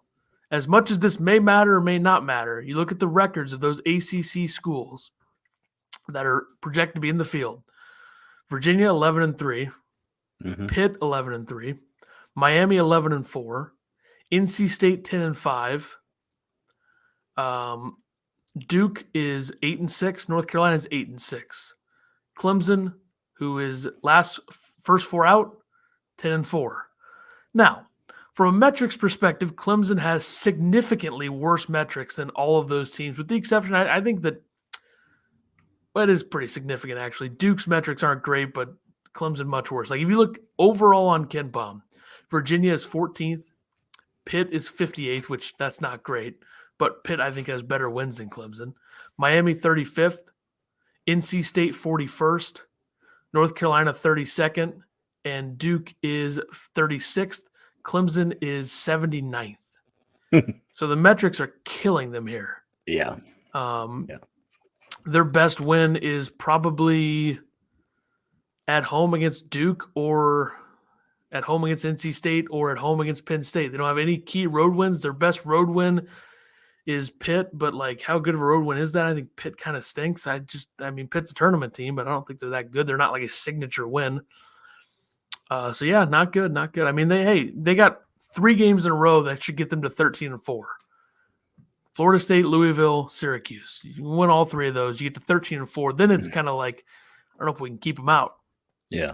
as much as this may matter or may not matter, you look at the records of those ACC schools that are projected to be in the field. Virginia 11-3, Pitt 11-3, Miami 11-4, NC State 10-5. Duke is 8-6. North Carolina is 8-6. Clemson, who is first 4 out, 10-4. Now, from a metrics perspective, Clemson has significantly worse metrics than all of those teams, with the exception, I think that it is pretty significant, actually. Duke's metrics aren't great, but Clemson much worse. Like, if you look overall on KenPom, Virginia is 14th. Pitt is 58th, which that's not great. But Pitt, I think, has better wins than Clemson. Miami, 35th. NC State, 41st. North Carolina, 32nd. And Duke is 36th. Clemson is 79th. So the metrics are killing them here. Yeah. Their best win is probably at home against Duke, or at home against NC State, or at home against Penn State. They don't have any key road wins. Their best road win is Pitt, but like, how good of a road win is that? I think Pitt kind of stinks. Pitt's a tournament team, but I don't think they're that good. They're not like a signature win. So yeah, not good. I mean, they got 3 games in a row that should get them to 13-4. Florida State, Louisville, Syracuse. You win all 3 of those, you get to 13-4. Then it's kind of like, I don't know if we can keep them out. Yeah.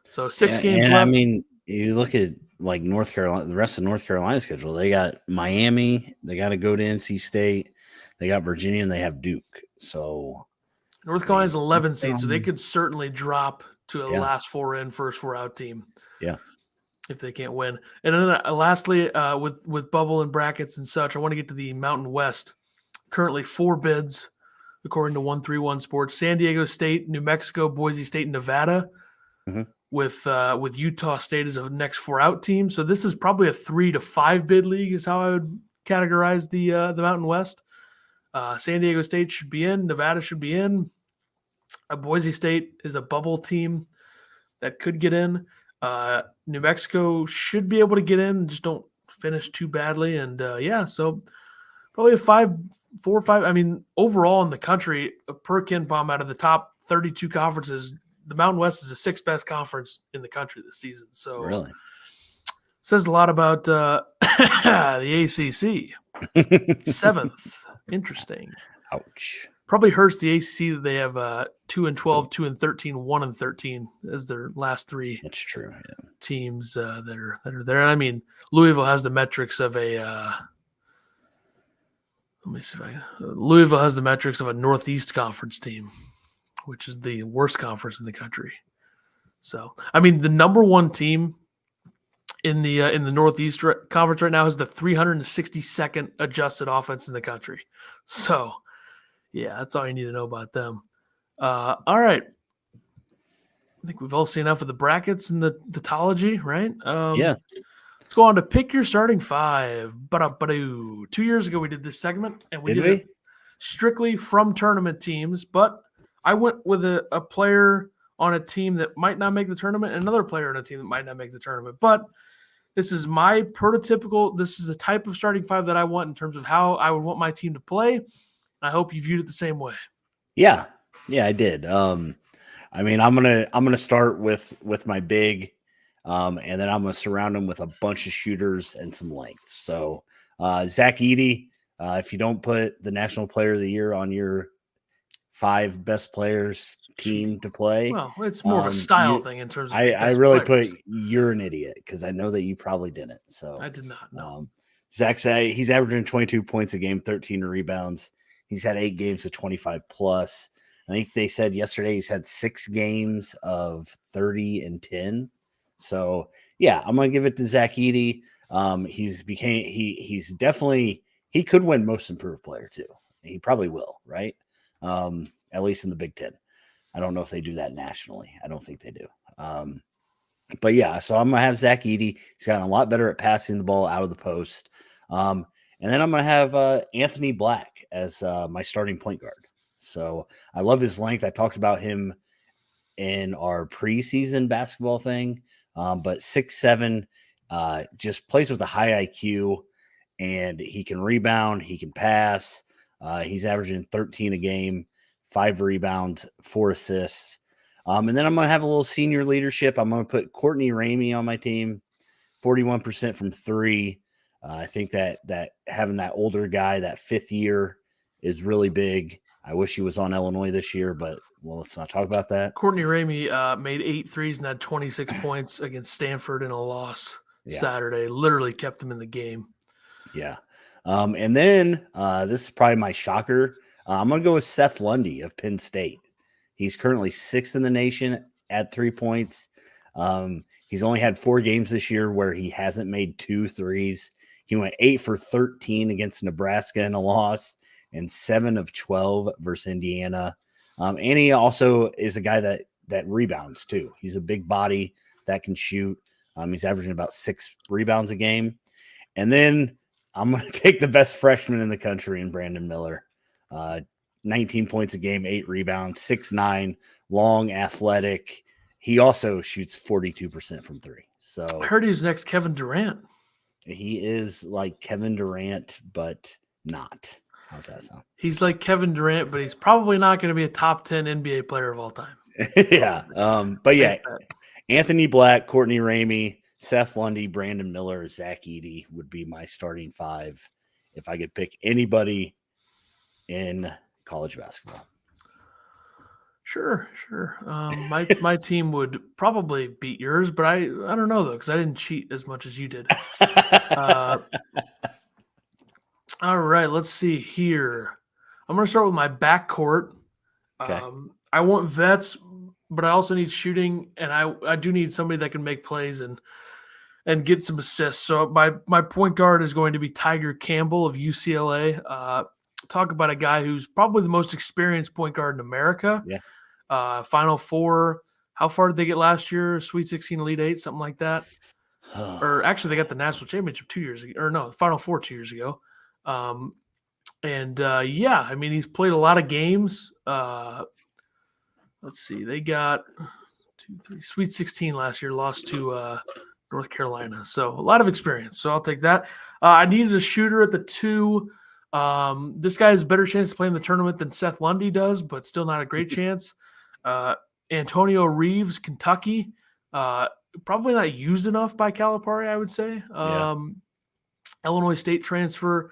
So 6 games left. I mean, you look at like North Carolina, the rest of North Carolina's schedule. They got Miami. They got to go to NC State. They got Virginia, and they have Duke. So North Carolina's 11 seed, so they could certainly drop to a last 4 in, first 4 out team. Yeah. If they can't win. And then lastly, with bubble and brackets and such, I want to get to the Mountain West. Currently 4 bids, according to 131 Sports. San Diego State, New Mexico, Boise State, and Nevada, with Utah State as a next 4 out team. So this is probably a 3 to 5 bid league is how I would categorize the Mountain West. San Diego State should be in. Nevada should be in. Boise State is a bubble team that could get in. New Mexico should be able to get in, just don't finish too badly. And so probably a 4 or 5. I mean, overall in the country, per KenPom, out of the top 32 conferences, the Mountain West is the 6th best conference in the country this season. So really says a lot about the ACC. 7th. Interesting. Ouch. Probably hurts the ACC that they have 2-12, 2-13, 1-13 as their last 3. That's true. Teams that are there. And I mean, Louisville has the metrics of a. Louisville has the metrics of a Northeast Conference team, which is the worst conference in the country. So, I mean, the number 1 team in the Northeast Conference right now is the 362nd adjusted offense in the country. So, yeah, that's all you need to know about them. All right. I think we've all seen enough of the brackets and the tautology, right? Yeah. Let's go on to pick your starting 5. 2 years ago, we did this segment, and we did it strictly from tournament teams. But I went with a player on a team that might not make the tournament and another player on a team that might not make the tournament. But this is my prototypical – this is the type of starting 5 that I want in terms of how I would want my team to play. I hope you viewed it the same way. Yeah, I did. I mean, I'm gonna start with my big, and then I'm gonna surround him with a bunch of shooters and some length. So, Zach Edey, if you don't put the National Player of the Year on your 5 best players team to play, well, it's more of a style thing in terms of. I really players. You're an idiot because I know that you probably didn't. So I did not know. Zach's he's averaging 22 points a game, 13 rebounds. He's had 8 games of 25 plus. I think they said yesterday he's had 6 games of 30 and 10. So yeah, I'm gonna give it to Zach Edey. He's definitely he could win Most Improved Player too. He probably will, right? At least in the Big Ten. I don't know if they do that nationally. I don't think they do. But yeah, so I'm gonna have Zach Edey. He's gotten a lot better at passing the ball out of the post. And then I'm gonna have Anthony Black as my starting point guard. So I love his length. I talked about him in our preseason basketball thing, but 6'7", just plays with a high IQ, and he can rebound. He can pass. He's averaging 13 a game, 5 rebounds, 4 assists. And then I'm going to have a little senior leadership. I'm going to put Courtney Ramey on my team, 41% from 3. I think that having that older guy, that 5th year, is really big. I wish he was on Illinois this year, but well, let's not talk about that. Courtney Ramey made 8 threes and had 26 points against Stanford in a loss Saturday. Literally kept them in the game. Yeah. And then this is probably my shocker. I'm going to go with Seth Lundy of Penn State. He's currently 6th in the nation at 3 points. He's only had 4 games this year where he hasn't made 2 threes. He went 8 for 13 against Nebraska in a loss and 7 of 12 versus Indiana. And he also is a guy that rebounds too. He's a big body that can shoot. He's averaging about 6 rebounds a game. And then I'm going to take the best freshman in the country in Brandon Miller. 19 points a game, 8 rebounds, 6'9", long, athletic. He also shoots 42% from 3. So I heard he's next Kevin Durant. He is like Kevin Durant, but not. How's that sound? He's like Kevin Durant, but he's probably not going to be a top 10 NBA player of all time. Yeah. But yeah, Anthony Black, Courtney Ramey, Seth Lundy, Brandon Miller, Zach Edey would be my starting 5 if I could pick anybody in college basketball. Sure. My team would probably beat yours, but I don't know though, because I didn't cheat as much as you did. All right, let's see here. I'm going to start with my backcourt. Okay. I want vets, but I also need shooting, and I do need somebody that can make plays and get some assists. So my point guard is going to be Tiger Campbell of UCLA. Talk about a guy who's probably the most experienced point guard in America. Yeah. Final Four. How far did they get last year? Sweet 16, Elite 8, something like that. Or actually, they got the national championship 2 years ago. Or no, Final Four 2 years ago. Yeah, I mean, he's played a lot of games. Let's see. They got 2, 3, Sweet 16 last year, lost to North Carolina. So a lot of experience. So I'll take that. I needed a shooter at the 2. This guy has a better chance to play in the tournament than Seth Lundy does, but still not a great chance. Antonio Reeves, Kentucky, probably not used enough by Calipari, I would say. Illinois State transfer,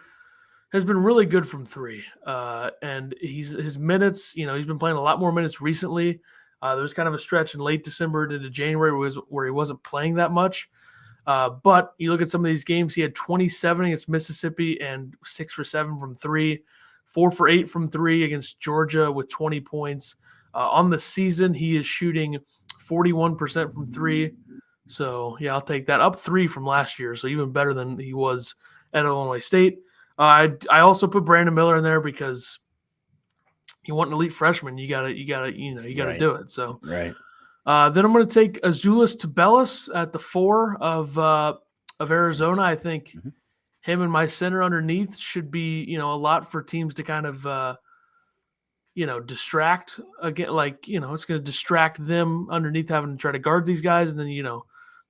has been really good from 3. And his minutes, he's been playing a lot more minutes recently. There's kind of a stretch in late December into January where he wasn't playing that much. But you look at some of these games, he had 27 against Mississippi and 6 for 7 from 3, 4 for 8 from 3 against Georgia with 20 points. On the season, he is shooting 41% from 3. So, yeah, I'll take that. Up 3 from last year, so even better than he was at Illinois State. I also put Brandon Miller in there because you want an elite freshman, you gotta do it. So right. Then I'm going to take Azuolas Tubelis at the 4 of Arizona. I think him and my center underneath should be a lot for teams to kind of distract again. It's going to distract them underneath having to try to guard these guys and then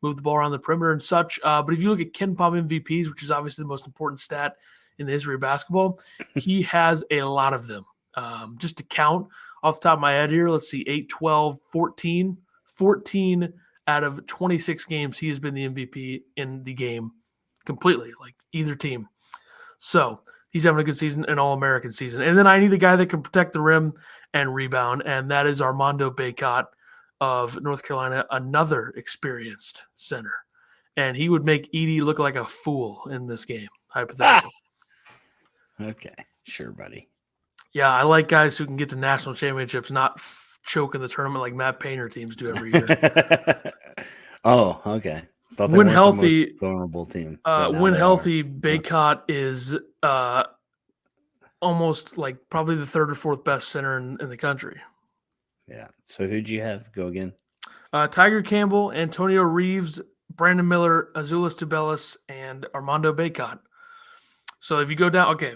move the ball around the perimeter and such. But if you look at KenPom MVPs, which is obviously the most important stat in the history of basketball, he has a lot of them. Just to count off the top of my head here, let's see, 8, 12, 14. 14 out of 26 games, he has been the MVP in the game completely, like either team. So he's having a good season, an All-American season. And then I need a guy that can protect the rim and rebound, and that is Armando Bacot of North Carolina, another experienced center. And he would make Edey look like a fool in this game, hypothetically. Okay, sure, buddy. Yeah, I like guys who can get to national championships, not choke in the tournament like Matt Painter teams do every year. Oh, okay. Thought they When weren't healthy, the most vulnerable team. but now when they healthy, are. Baycott is almost like probably the third or fourth best center in the country. Yeah. So who'd you have go again? Tiger Campbell, Antonio Reeves, Brandon Miller, Azuolas Tubelis, and Armando Baycott. So if you go down, okay,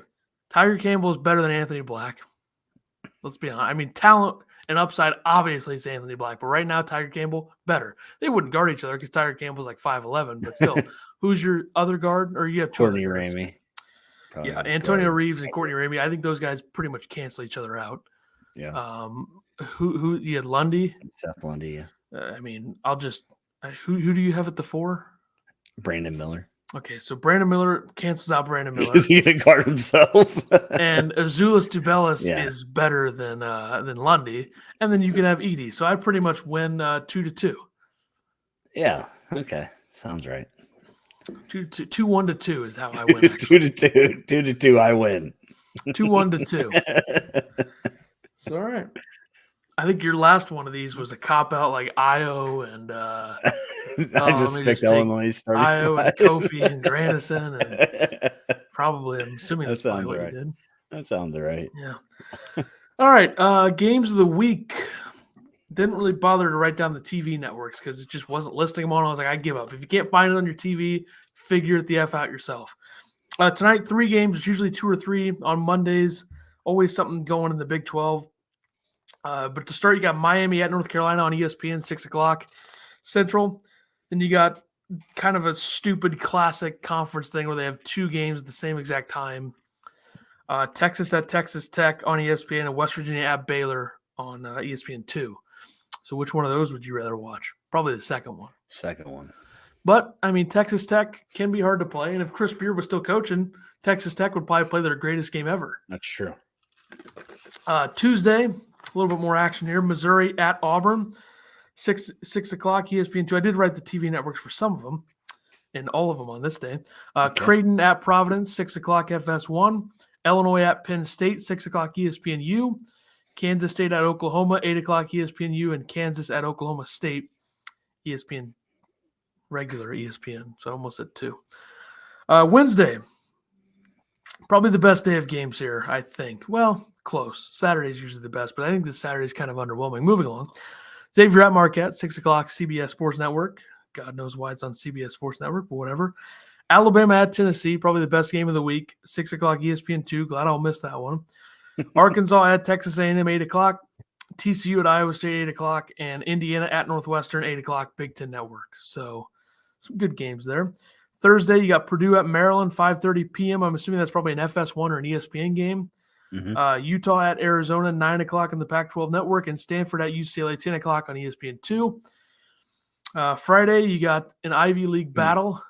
Tiger Campbell is better than Anthony Black. Let's be honest. I mean, talent and upside, obviously, it's Anthony Black. But right now, Tiger Campbell, better. They wouldn't guard each other because Tiger Campbell's like 5'11", but still. Who's your other guard? Or you have two Courtney other guards? Ramey. Yeah, Antonio Reeves and Courtney Ramey. I think those guys pretty much cancel each other out. Yeah. Who you had Lundy? Seth Lundy, yeah. I mean, I'll just who do you have at the 4? Brandon Miller. Okay, so Brandon Miller cancels out Brandon Miller. He's gonna guard himself. And Azuolas Tubelis is better than Lundy, and then you can have Edey. So I pretty much win 2-2. Yeah. Okay. Sounds right. 2-1-2 is how I win. Actually. 2-2. 2-2. I win. 2-1-2. So all right. I think your last one of these was a cop out like Io and I just picked Illinois starting Io and Kofi and Grandison and probably I'm assuming that's probably what you did. That sounds right. Yeah. All right. Games of the week. Didn't really bother to write down the TV networks because it just wasn't listing them on. I was like, I give up. If you can't find it on your TV, figure it the F out yourself. Tonight, 3 games. It's usually 2 or 3 on Mondays. Always something going in the Big 12. But to start, you got Miami at North Carolina on ESPN, 6 o'clock Central. Then you got kind of a stupid classic conference thing where they have 2 games at the same exact time. Texas at Texas Tech on ESPN and West Virginia at Baylor on ESPN 2. So which one of those would you rather watch? Probably the second one. Second one. But, I mean, Texas Tech can be hard to play. And if Chris Beard was still coaching, Texas Tech would probably play their greatest game ever. That's true. Tuesday, a little bit more action here. Missouri at Auburn, 6 o'clock ESPN 2. I did write the TV networks for some of them and all of them on this day. Creighton at Providence, 6 o'clock FS1. Illinois at Penn State, 6 o'clock ESPNU. Kansas State at Oklahoma, 8 o'clock ESPNU. And Kansas at Oklahoma State, ESPN, regular ESPN. So almost at 2. Wednesday, probably the best day of games here, I think. Well, close. Saturday's usually the best, but I think this Saturday's kind of underwhelming. Moving along. Xavier at Marquette, 6 o'clock CBS Sports Network. God knows why it's on CBS Sports Network, but whatever. Alabama at Tennessee, probably the best game of the week, 6 o'clock ESPN 2. Glad I'll miss that one. Arkansas at Texas A&M, 8 o'clock. TCU at Iowa State, 8 o'clock. And Indiana at Northwestern, 8 o'clock, Big Ten Network. So some good games there. Thursday, you got Purdue at Maryland, 5:30 p.m. I'm assuming that's probably an FS1 or an ESPN game. Mm-hmm. Utah at Arizona, 9 o'clock on the Pac-12 Network. And Stanford at UCLA, 10 o'clock on ESPN 2. Friday, you got an Ivy League battle.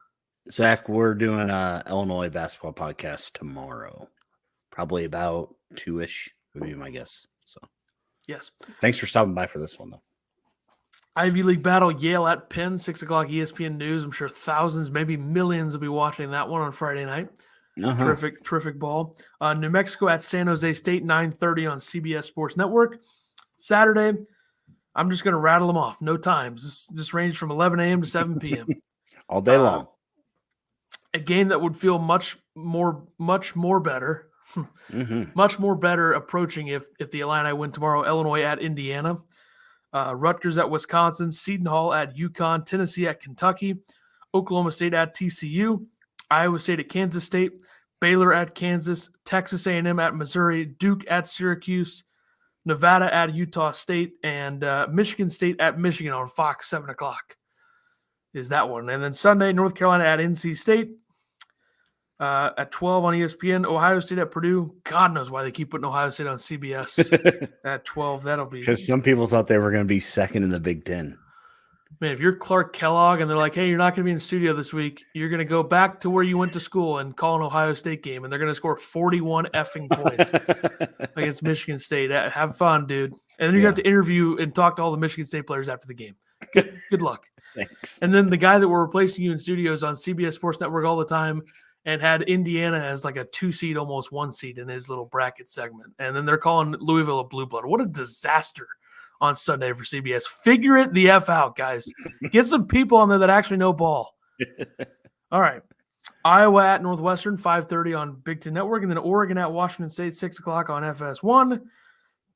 Zach, we're doing an Illinois basketball podcast tomorrow. Probably about 2-ish would be my guess. So, yes. Thanks for stopping by for this one, though. Ivy League battle, Yale at Penn, 6 o'clock ESPN News. I'm sure thousands, maybe millions will be watching that one on Friday night. Uh-huh. Terrific ball. New Mexico at San Jose State, 9:30 on CBS Sports Network. Saturday, I'm just going to rattle them off. No times. This range from 11 a.m. to 7 p.m. All day long. A game that would feel much more better. Mm-hmm. Much more better approaching if the Illini win tomorrow. Illinois at Indiana. Rutgers at Wisconsin. Seton Hall at UConn. Tennessee at Kentucky. Oklahoma State at TCU. Iowa State at Kansas State. Baylor at Kansas. Texas A&M at Missouri. Duke at Syracuse. Nevada at Utah State. And Michigan State at Michigan on Fox, 7 o'clock is that one. And then Sunday, North Carolina at NC State. At 12 on ESPN, Ohio State at Purdue. God knows why they keep putting Ohio State on CBS at 12. That'll be because some people thought they were going to be second in the Big Ten. Man, if you're Clark Kellogg and they're like, "Hey, you're not going to be in the studio this week. You're going to go back to where you went to school and call an Ohio State game, and they're going to score 41 effing points against Michigan State. Have fun, dude." And then you're going to have to interview and talk to all the Michigan State players after the game. Good luck. Thanks. And then the guy that we're replacing you in studios on CBS Sports Network all the time. And had Indiana as like a 2 seed, almost 1 seed in his little bracket segment. And then they're calling Louisville a blue blood. What a disaster on Sunday for CBS. Figure it the F out, guys. Get some people on there that actually know ball. All right. Iowa at Northwestern, 5:30 on Big Ten Network, and then Oregon at Washington State, 6 o'clock on FS1.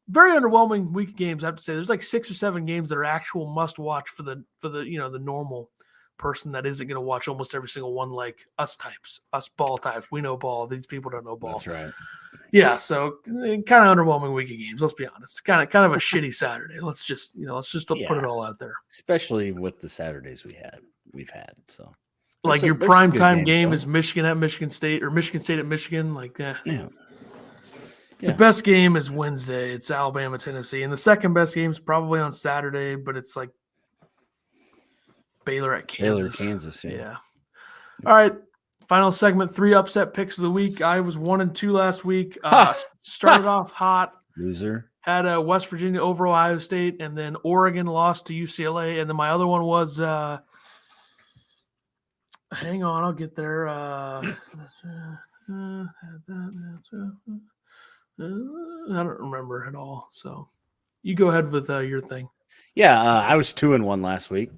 Very underwhelming week of games, I have to say. There's like 6 or 7 games that are actual must-watch for the the normal person that isn't going to watch almost every single one, like us ball types. We know ball. These people don't know ball. That's right. Yeah, so kind of underwhelming week of games. Let's be honest. Kind of a shitty Saturday. Let's just put it all out there. Especially with the Saturdays we've had. So like your prime time game is Michigan at Michigan State or Michigan State at Michigan. Like that. Yeah. The best game is Wednesday. It's Alabama, Tennessee. And the second best game is probably on Saturday, but it's like Baylor at Kansas. Kansas, yeah. All right. Final segment, 3 upset picks of the week. I was 1-2 last week. Started off hot. Loser. Had West Virginia over Ohio State, and then Oregon lost to UCLA. And then my other one was hang on, I'll get there. I don't remember at all. So you go ahead with your thing. Yeah, I was 2-1 last week.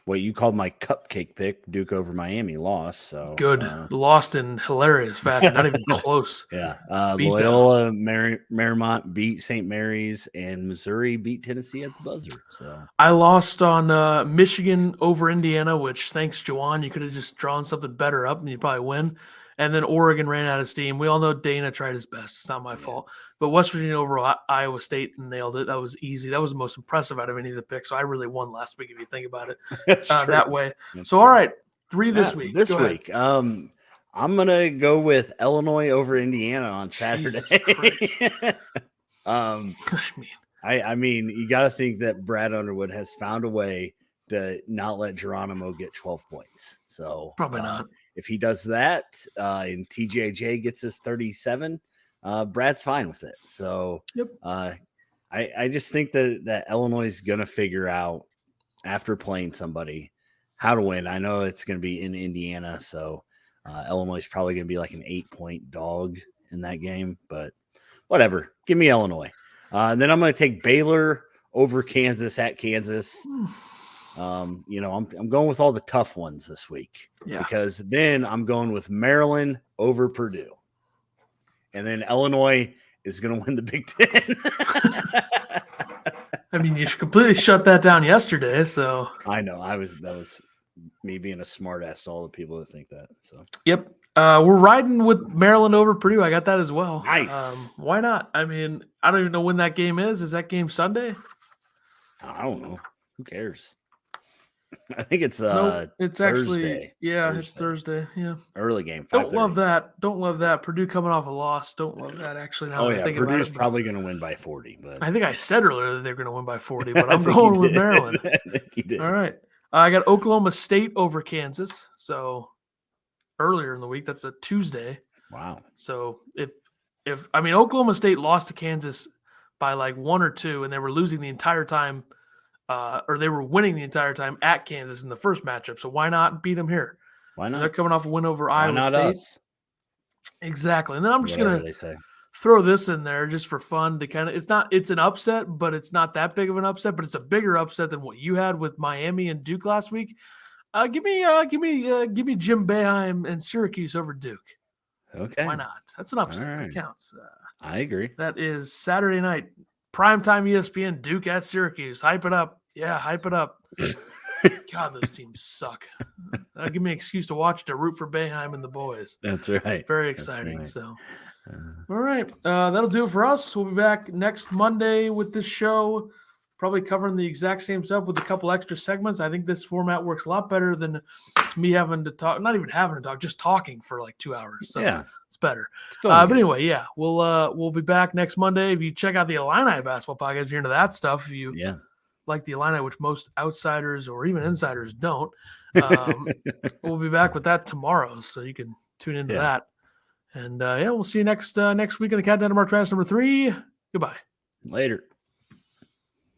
What you called my cupcake pick, Duke over Miami, lost. So good, lost in hilarious fashion, not even close. Yeah, Loyola Marymount beat St. Mary's, and Missouri beat Tennessee at the buzzer. So I lost on Michigan over Indiana, which thanks Juwan, you could have just drawn something better up, and you'd probably win. And then Oregon ran out of steam. We all know Dana tried his best. It's not my fault. But West Virginia over Iowa State nailed it. That was easy. That was the most impressive out of any of the picks. So I really won last week if you think about it that way. That's so, true. All right, 3 this week. This week, I'm going to go with Illinois over Indiana on Saturday. I mean, you got to think that Brad Underwood has found a way to not let Geronimo get 12 points. So probably not. If he does that and TJJ gets his 37, Brad's fine with it. So I just think that Illinois is going to figure out after playing somebody how to win. I know it's going to be in Indiana. So Illinois is probably going to be like an 8-point dog in that game, but whatever. Give me Illinois. And then I'm going to take Baylor over Kansas at Kansas. I'm going with all the tough ones this week because then I'm going with Maryland over Purdue, and then Illinois is going to win the Big Ten. I mean, you completely shut that down yesterday. So I know that was me being a smart ass to all the people that think that. So we're riding with Maryland over Purdue. I got that as well. Nice. Why not? I mean, I don't even know when that game is. Is that game Sunday? I don't know. Who cares? I think it's it's Thursday. Actually it's Thursday. Yeah, early game. Don't love that. Purdue coming off a loss. Don't love that actually. Now Purdue's probably going to win by 40. But I think I said earlier that they're going to win by 40. But I'm going with Maryland. I think you did. All right, I got Oklahoma State over Kansas. So earlier in the week, that's a Tuesday. Wow. So if Oklahoma State lost to Kansas by like 1 or 2, and they were losing the entire time. Or they were winning the entire time at Kansas in the first matchup. So why not beat them here? Why not? They're coming off a win over Iowa State. Us? Exactly. And then I'm just going to throw this in there just for fun to kind of it's an upset, but it's not that big of an upset, but it's a bigger upset than what you had with Miami and Duke last week. Give me Jim Boeheim and Syracuse over Duke. Okay. Why not? That's an upset. Right. That counts. I agree. That is Saturday night. Primetime ESPN, Duke at Syracuse. Hype it up. Yeah, hype it up. God, those teams suck. Give me an excuse to watch to root for Boeheim and the boys. That's right. Very exciting. Right. So, all right. That'll do it for us. We'll be back next Monday with this show, probably covering the exact same stuff with a couple extra segments. I think this format works a lot better than me having to talk, not even having to talk, just talking for like 2 hours. So it's better. But anyway, we'll be back next Monday. If you check out the Illini basketball podcast, if you're into that stuff, if you like the Illini, which most outsiders or even insiders don't, we'll be back with that tomorrow. So you can tune into that. And we'll see you next week in the Countdown to March Madness number 3. Goodbye. Later.